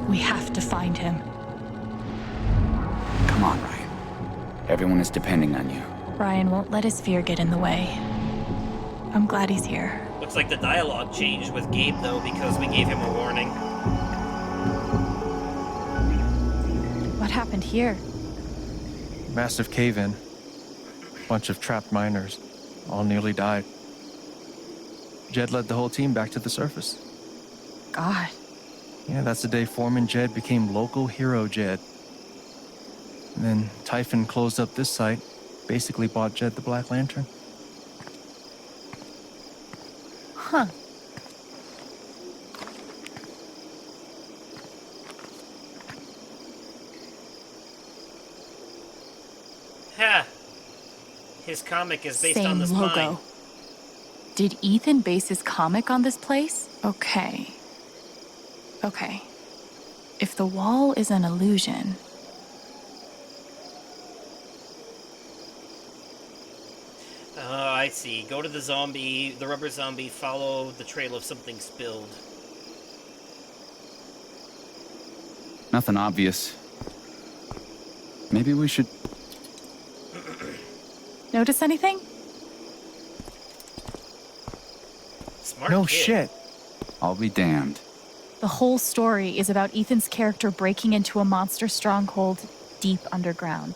We have to find him. Come on, Ryan. Everyone is depending on you. Ryan won't let his fear get in the way. I'm glad he's here. Looks like the dialogue changed with Gabe, though, because we gave him a warning. What happened here? Massive cave-in. Bunch of trapped miners. All nearly died. Jed led the whole team back to the surface. God. Yeah, that's the day Foreman Jed became local hero Jed. And then Typhon closed up this site, basically bought Jed the Black Lantern. Huh. Ha! His comic is based Same on this logo. mine. Did Ethan base his comic on this place? Okay. If the wall is an illusion... I see. Go to the rubber zombie, follow the trail of something spilled. Nothing obvious. Maybe we should... Notice anything? Smart No kid. shit. I'll be damned. The whole story is about Ethan's character breaking into a monster stronghold deep underground.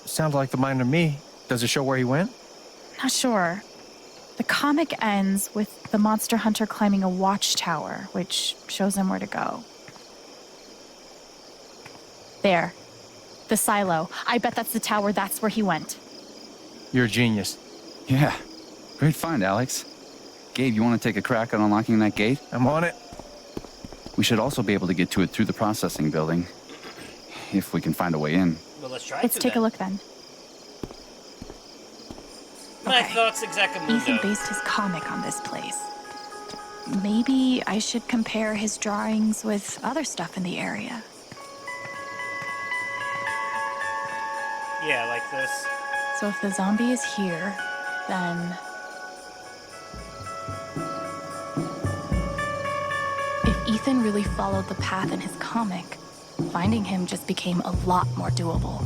Sounds like the mine to me. Does it show where he went? Not sure. The comic ends with the monster hunter climbing a watchtower, which shows him where to go. There. The silo. I bet that's the tower. That's where he went. You're a genius. Yeah. Great find, Alex. Gabe, you want to take a crack at unlocking that gate? I'm on it. We should also be able to get to it through the processing building. If we can find a way in. Well, let's try Let's to take then. a look then. My thoughts exactamundo. Ethan based his comic on this place. Maybe I should compare his drawings with other stuff in the area. Yeah, like this. So if the zombie is here, then... If Ethan really followed the path in his comic, finding him just became a lot more doable.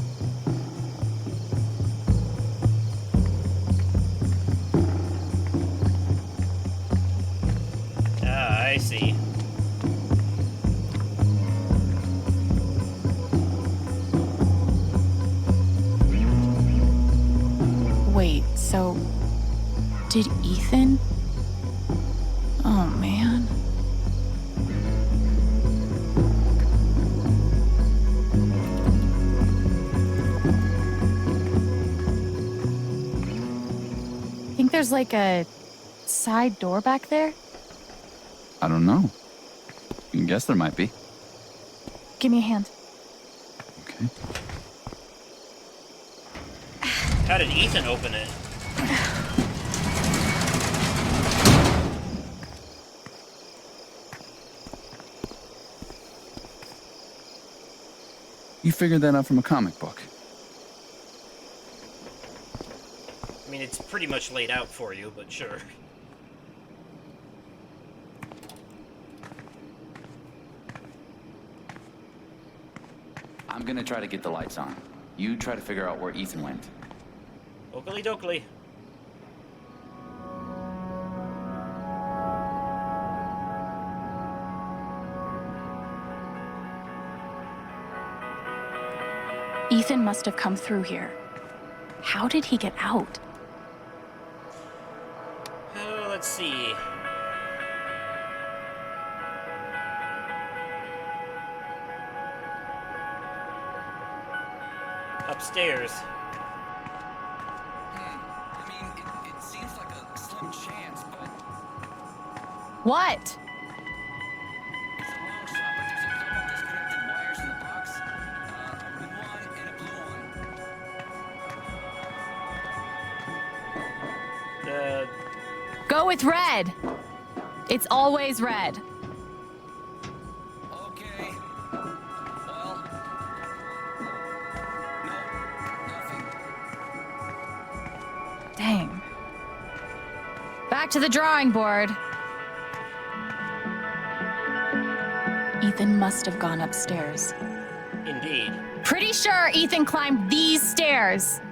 Ah, I see. Wait, so... Did Ethan... Oh, man. Think there's like a side door back there? I don't know. I guess there might be. Give me a hand. Okay. How did Ethan open it? You figured that out from a comic book. I mean, it it's pretty much laid out for you, but sure. I'm gonna try to get the lights on. You try to figure out where Ethan went. Oakley dokley. Ethan must have come through here. How did he get out? Let's see. Upstairs. I mean, it seems like a slim chance, but... What? It's a long shot, but there's a couple disconnected wires in the box. A red one and a blue one. Go with red. It's always red. Okay. Well... No, nothing. Dang. Back to the drawing board. Ethan must have gone upstairs. Indeed. Pretty sure Ethan climbed these stairs.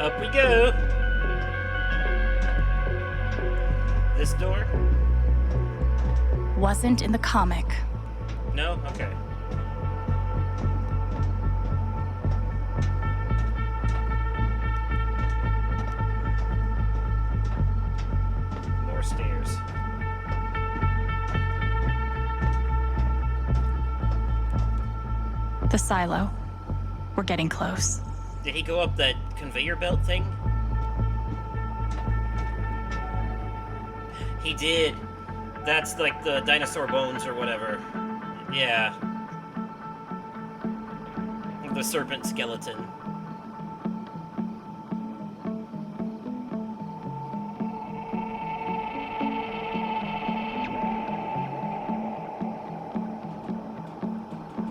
Up we go. This door? Wasn't in the comic. No? Okay. More stairs. The silo. We're getting close. Did he go up that conveyor belt thing? He did. That's like the dinosaur bones or whatever. Yeah. The serpent skeleton.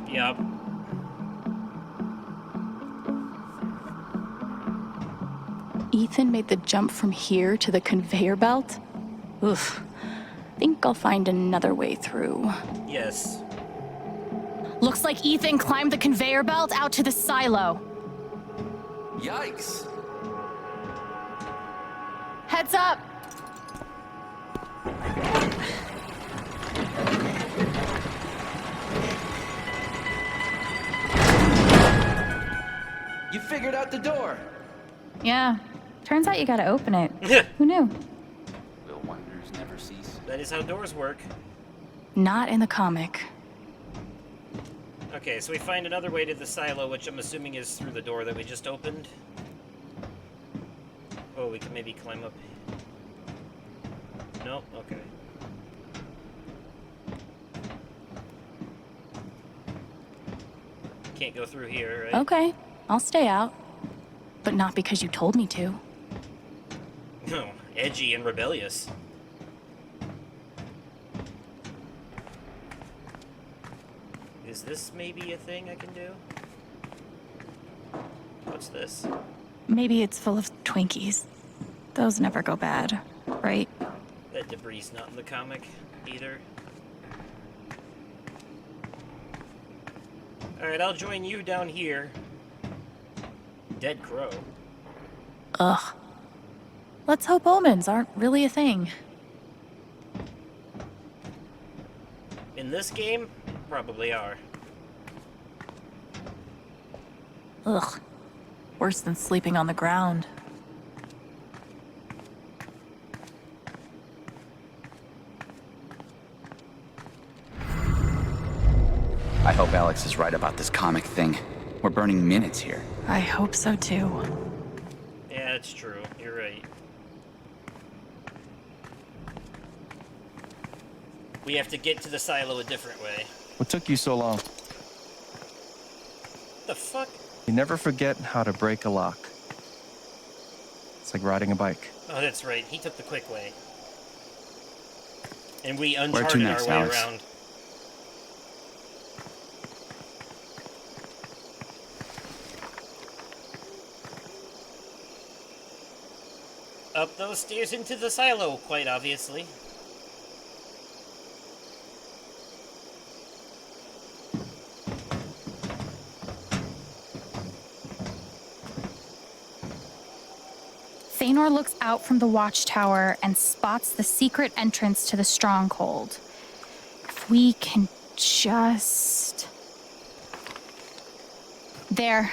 Yup. Ethan made the jump from here to the conveyor belt? Oof. Think I'll find another way through. Yes. Looks like Ethan climbed the conveyor belt out to the silo. Yikes! Heads up! You figured out the door! Yeah. Turns out you gotta open it. Who knew? Will wonders never cease? That is how doors work. Not in the comic. Okay, so we find another way to the silo, which I'm assuming is through the door that we just opened. Oh, we can maybe climb up. Nope, okay. Can't go through here, right? Okay, I'll stay out. But not because you told me to. No, edgy and rebellious. Is this maybe a thing I can do? What's this? Maybe it's full of Twinkies. Those never go bad, right? That debris not in the comic either. Alright, I'll join you down here. Dead crow. Ugh. Let's hope omens aren't really a thing. In this game, probably are. Ugh. Worse than sleeping on the ground. I hope Alex is right about this comic thing. We're burning minutes here. I hope so too. Yeah, it's true. You're right. We have to get to the silo a different way. What took you so long? The fuck? You never forget how to break a lock. It's like riding a bike. Oh, that's right. He took the quick way. And we Where to uncharted next, our way Alex? around. Up those stairs into the silo, quite obviously. Thanor looks out from the watchtower and spots the secret entrance to the stronghold. If we can just... There.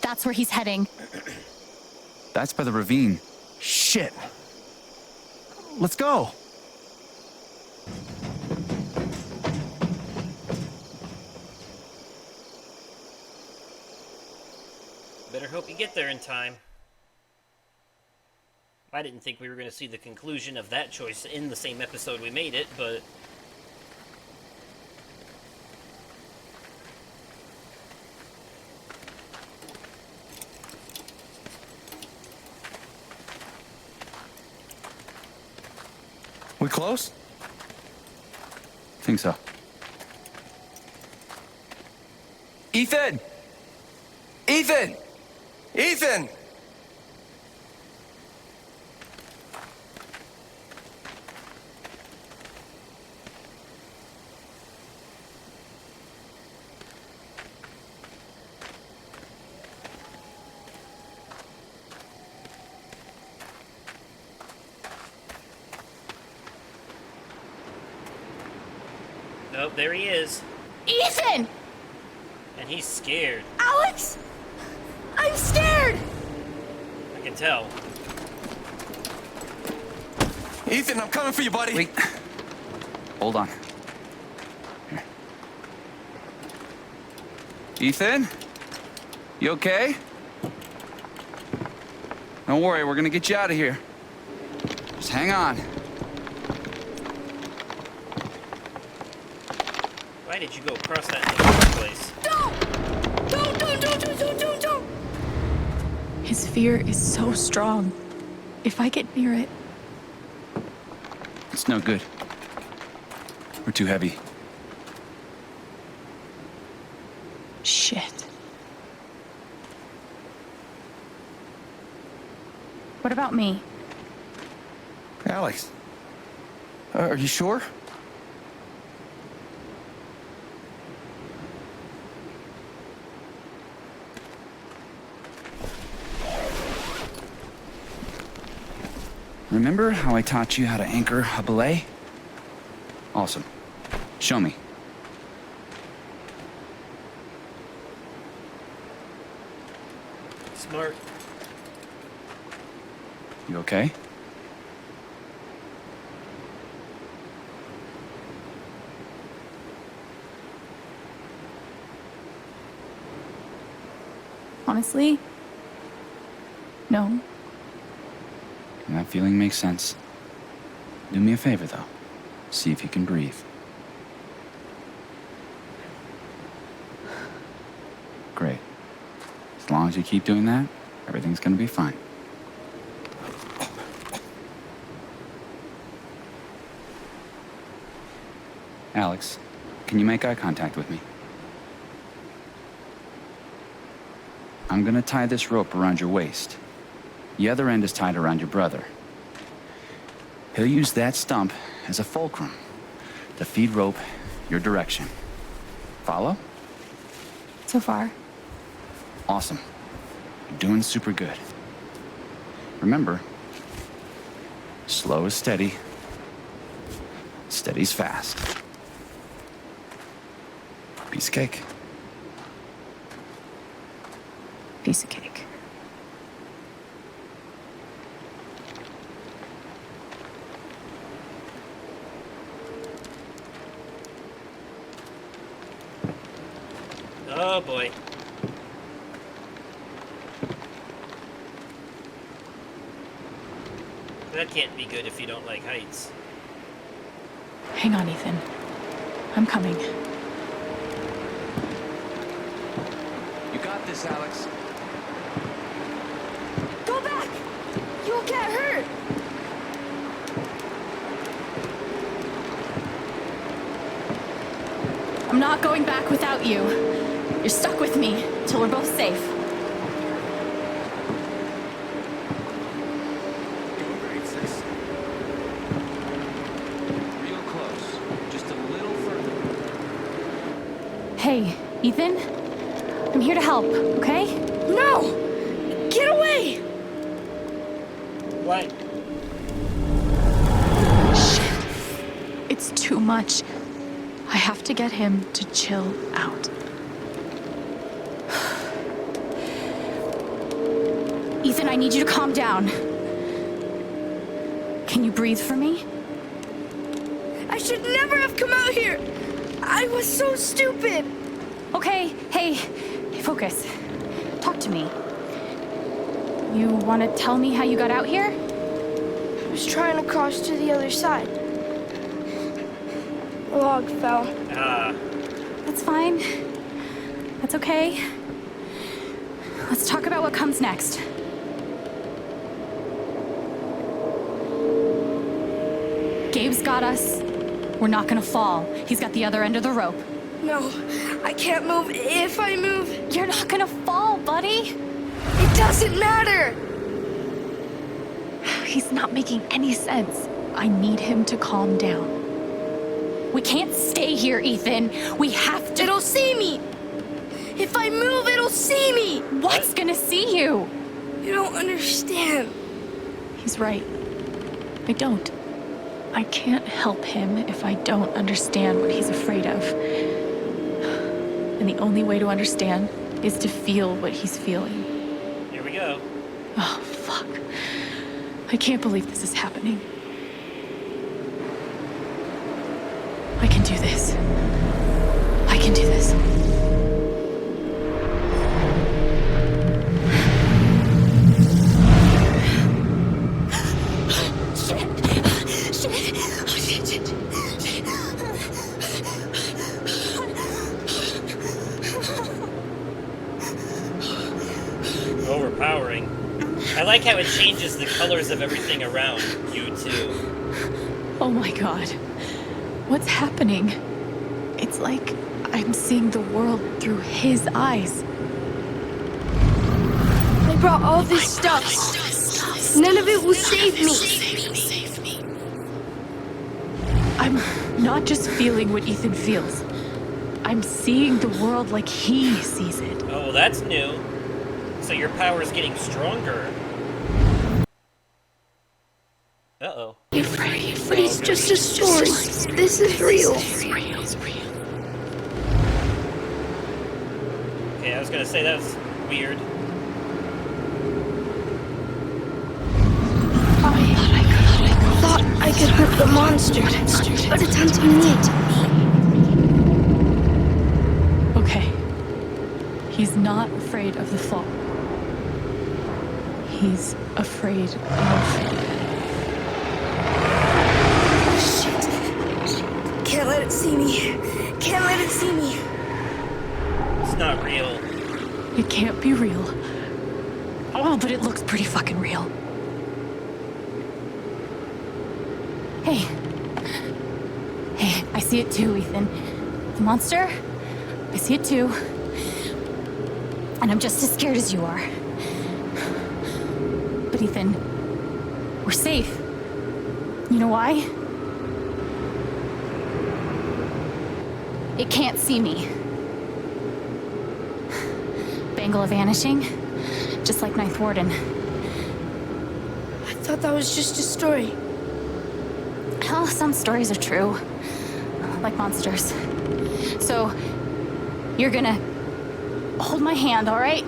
That's where he's heading. That's by the ravine. Shit. Let's go. Better hope you get there in time. I didn't think we were going to see the conclusion of that choice in the same episode we made it, but... We close? Think so. Ethan! Ethan! Ethan! Oh, there he is. Ethan! And he's scared. Alex! I'm scared! I can tell. Ethan, I'm coming for you, buddy. Wait. Hold on. Here. Ethan? You okay? Don't worry, we're gonna get you out of here. Just hang on. Why did you go across that thing in the first place? Don't! His fear is so strong. If I get near it, It's no good. We're too heavy. shit. What about me? Alex. Are you sure? Remember how I taught you how to anchor a belay? Awesome. Show me. Smart. You okay? Honestly? No. That feeling makes sense. Do me a favor, though. See if you can breathe. Great. As long as you keep doing that, everything's gonna be fine. Alex, can you make eye contact with me? I'm gonna tie this rope around your waist. The other end is tied around your brother. He'll use that stump as a fulcrum to feed rope your direction. Follow? So far. Awesome. You're doing super good. Remember, slow is steady, steady's fast. Piece of cake. Piece of cake. Oh boy. That can't be good if you don't like heights. Hang on, Ethan. I'm coming. You got this, Alex. Go back! You'll I'm not going back without you. You're stuck with me till we're both safe. Doing great, sis. Real close. Just a little further. Hey, Ethan? I'm here to help, okay? No! Get away! What? Shit. It's too much. I have to get him to chill out. Ethan, I need you to calm down. Can you breathe for me? I should never have come out here! I was so stupid! Okay, hey, focus. Talk to me. You want to tell me how you got out here? I was trying to cross to the other side. The log fell. That's fine. That's okay. Let's talk about what comes next. Gabe's got us. We're not gonna fall. He's got the other end of the rope. No, I can't move. If I move... You're not gonna fall, buddy. It doesn't matter! He's not making any sense. I need him to calm down. We can't stay here, Ethan. We have to... It'll see me! If I move, it'll see me! What's gonna see you? You don't understand. He's right. I don't. I can't help him if I don't understand what he's afraid of. And the only way to understand is to feel what he's feeling. Here we go. Oh, fuck. I can't believe this is happening. I can do this. I can do this. Overpowering. I like how it changes the colors of everything around you, too. Oh my god. What's happening? It's like I'm seeing the world through his eyes. I brought all this stuff. None of it will save me. I'm not just feeling what Ethan feels. I'm seeing the world like he sees it. Oh, well, that's new. So your power's getting stronger. Uh-oh. But it's just a story. This is real. Okay, I was gonna say that's weird. I thought I could hurt the monster, but it's hunting me. Okay. He's not afraid of the fall. He's afraid of... Shit. Can't let it see me. Can't let it see me. It's not real. It can't be real. Oh, but it looks pretty fucking real. Hey. Hey, I see it too, Ethan. The monster, I see it too. And I'm just as scared as you are. But Ethan, we're safe. You know why? It can't see me. Bangle of vanishing, just like Ninth Warden. I thought that was just a story. Well, some stories are true, like monsters. So, you're gonna hold my hand, all right?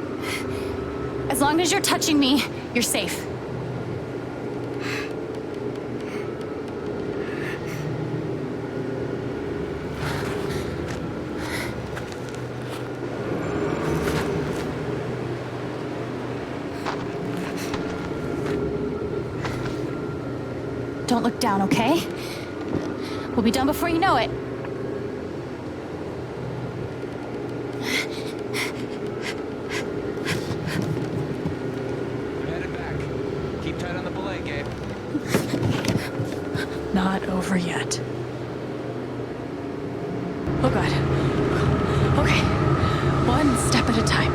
As long as you're touching me, you're safe. Don't look down, okay? We'll be done before you know it. We're headed back. Keep tight on the belay, Gabe. Not over yet. Oh god. Okay, one step at a time.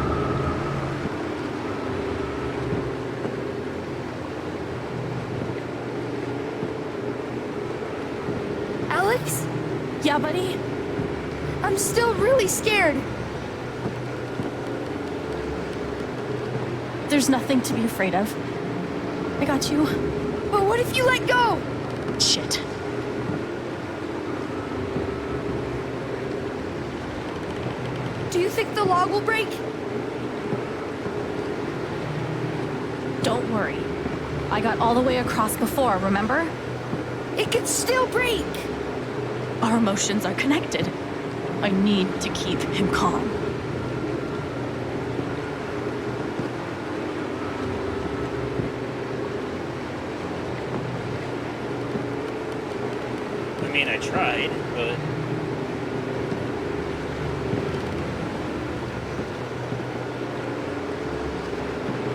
Alex? Yeah, buddy? I'm still really scared. There's nothing to be afraid of. I got you. But what if you let go? Shit. Do you think the log will break? Don't worry. I got all the way across before, remember? It could still break. Our emotions are connected. I need to keep him calm. I mean, I tried, but...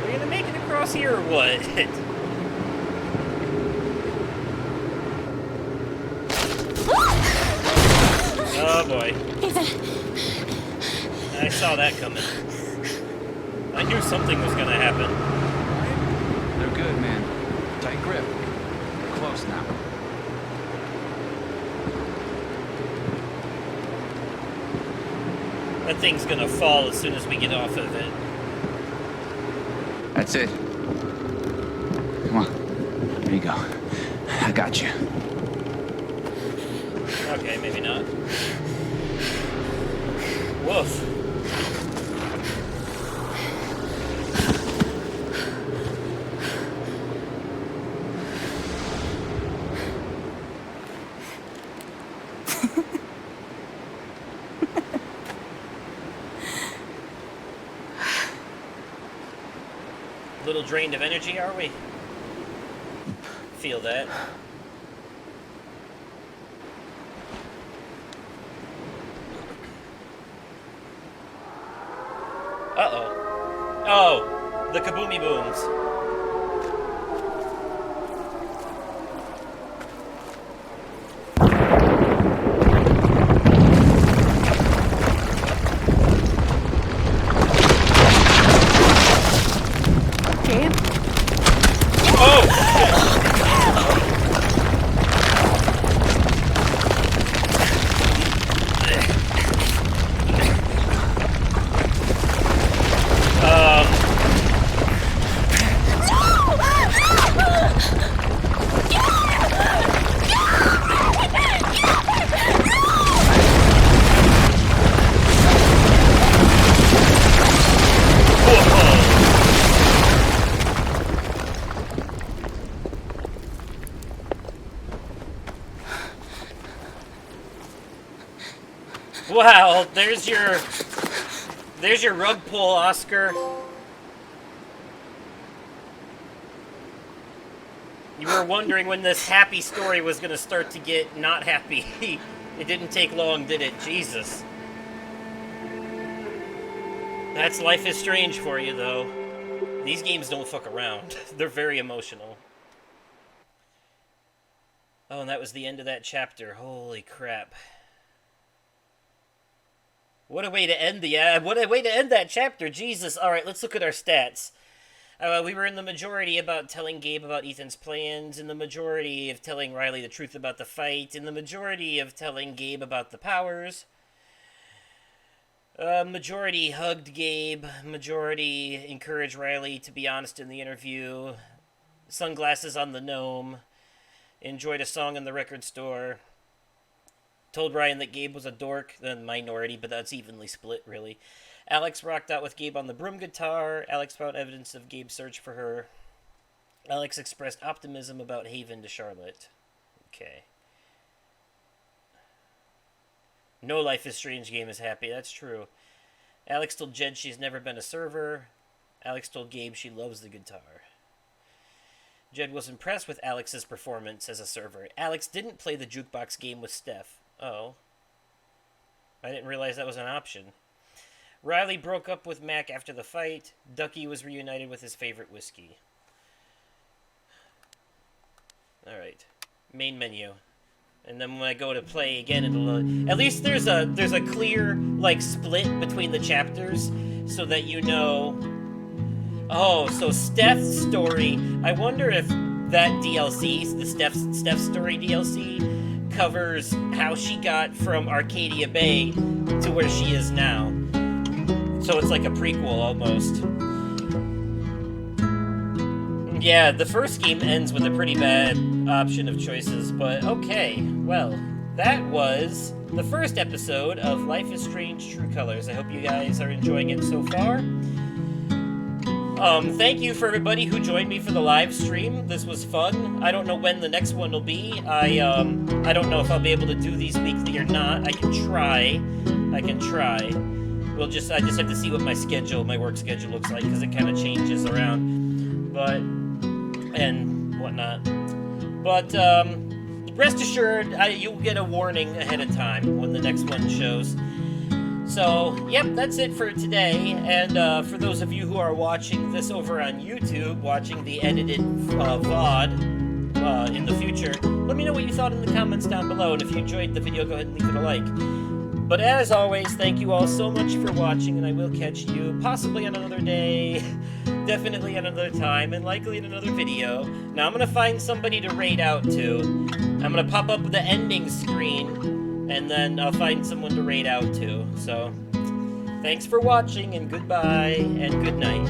Are you gonna make it across here or what? Oh boy. I saw that coming. I knew something was gonna happen. They're good, man. Tight grip. We're close now. That thing's gonna fall as soon as we get off of it. That's it. Come on. There you go. I got you. Okay, maybe not. Woof. A little drained of energy, are we? Feel that. Uh-oh. Oh, the kaboomy booms. Gabe? Oh, wow, there's your rug pull, Oscar. You were wondering when this happy story was going to start to get not happy. It didn't take long, did it? Jesus. That's Life is Strange for you, though. These games don't fuck around. They're very emotional. Oh, and that was the end of that chapter. Holy crap. What a way to end what a way to end that chapter. Jesus. All right, let's look at our stats. We were in the majority about telling Gabe about Ethan's plans, in the majority of telling Riley the truth about the fight, in the majority of telling Gabe about the powers. Majority hugged Gabe, majority encouraged Riley to be honest in the interview, sunglasses on the gnome, enjoyed a song in the record store, told Ryan that Gabe was a dork, the minority, but that's evenly split, really. Alex rocked out with Gabe on the broom guitar. Alex found evidence of Gabe's search for her. Alex expressed optimism about Haven to Charlotte. Okay. No Life is Strange game is happy, that's true. Alex told Jed she's never been a server. Alex told Gabe she loves the guitar. Jed was impressed with Alex's performance as a server. Alex didn't play the jukebox game with Steph. Oh. I didn't realize that was an option. Riley broke up with Mac after the fight. Ducky was reunited with his favorite whiskey. Alright. Main menu. And then when I go to play again, it'll at least there's a clear like split between the chapters, so that you know. Oh, so Steph's story. I wonder if that DLC, the Steph's story DLC, covers how she got from Arcadia Bay to where she is now. So it's like a prequel almost. Yeah, the first game ends with a pretty bad option of choices, but okay. Well, that was the first episode of Life is Strange True Colors. I hope you guys are enjoying it so far. Thank you for everybody who joined me for the live stream. This was fun. I don't know when the next one will be. I don't know if I'll be able to do these weekly or not. I can try. I just have to see what my work schedule looks like, because it kind of changes around. And whatnot. But, rest assured, you'll get a warning ahead of time when the next one shows. So, yep, that's it for today. And for those of you who are watching this over on YouTube, watching the edited VOD in the future, let me know what you thought in the comments down below. And if you enjoyed the video, go ahead and leave it a like. But as always, thank you all so much for watching, and I will catch you possibly on another day, definitely at another time, and likely in another video. Now I'm going to find somebody to raid out to. I'm going to pop up the ending screen, and then I'll find someone to raid out to. So, thanks for watching, and goodbye, and good night.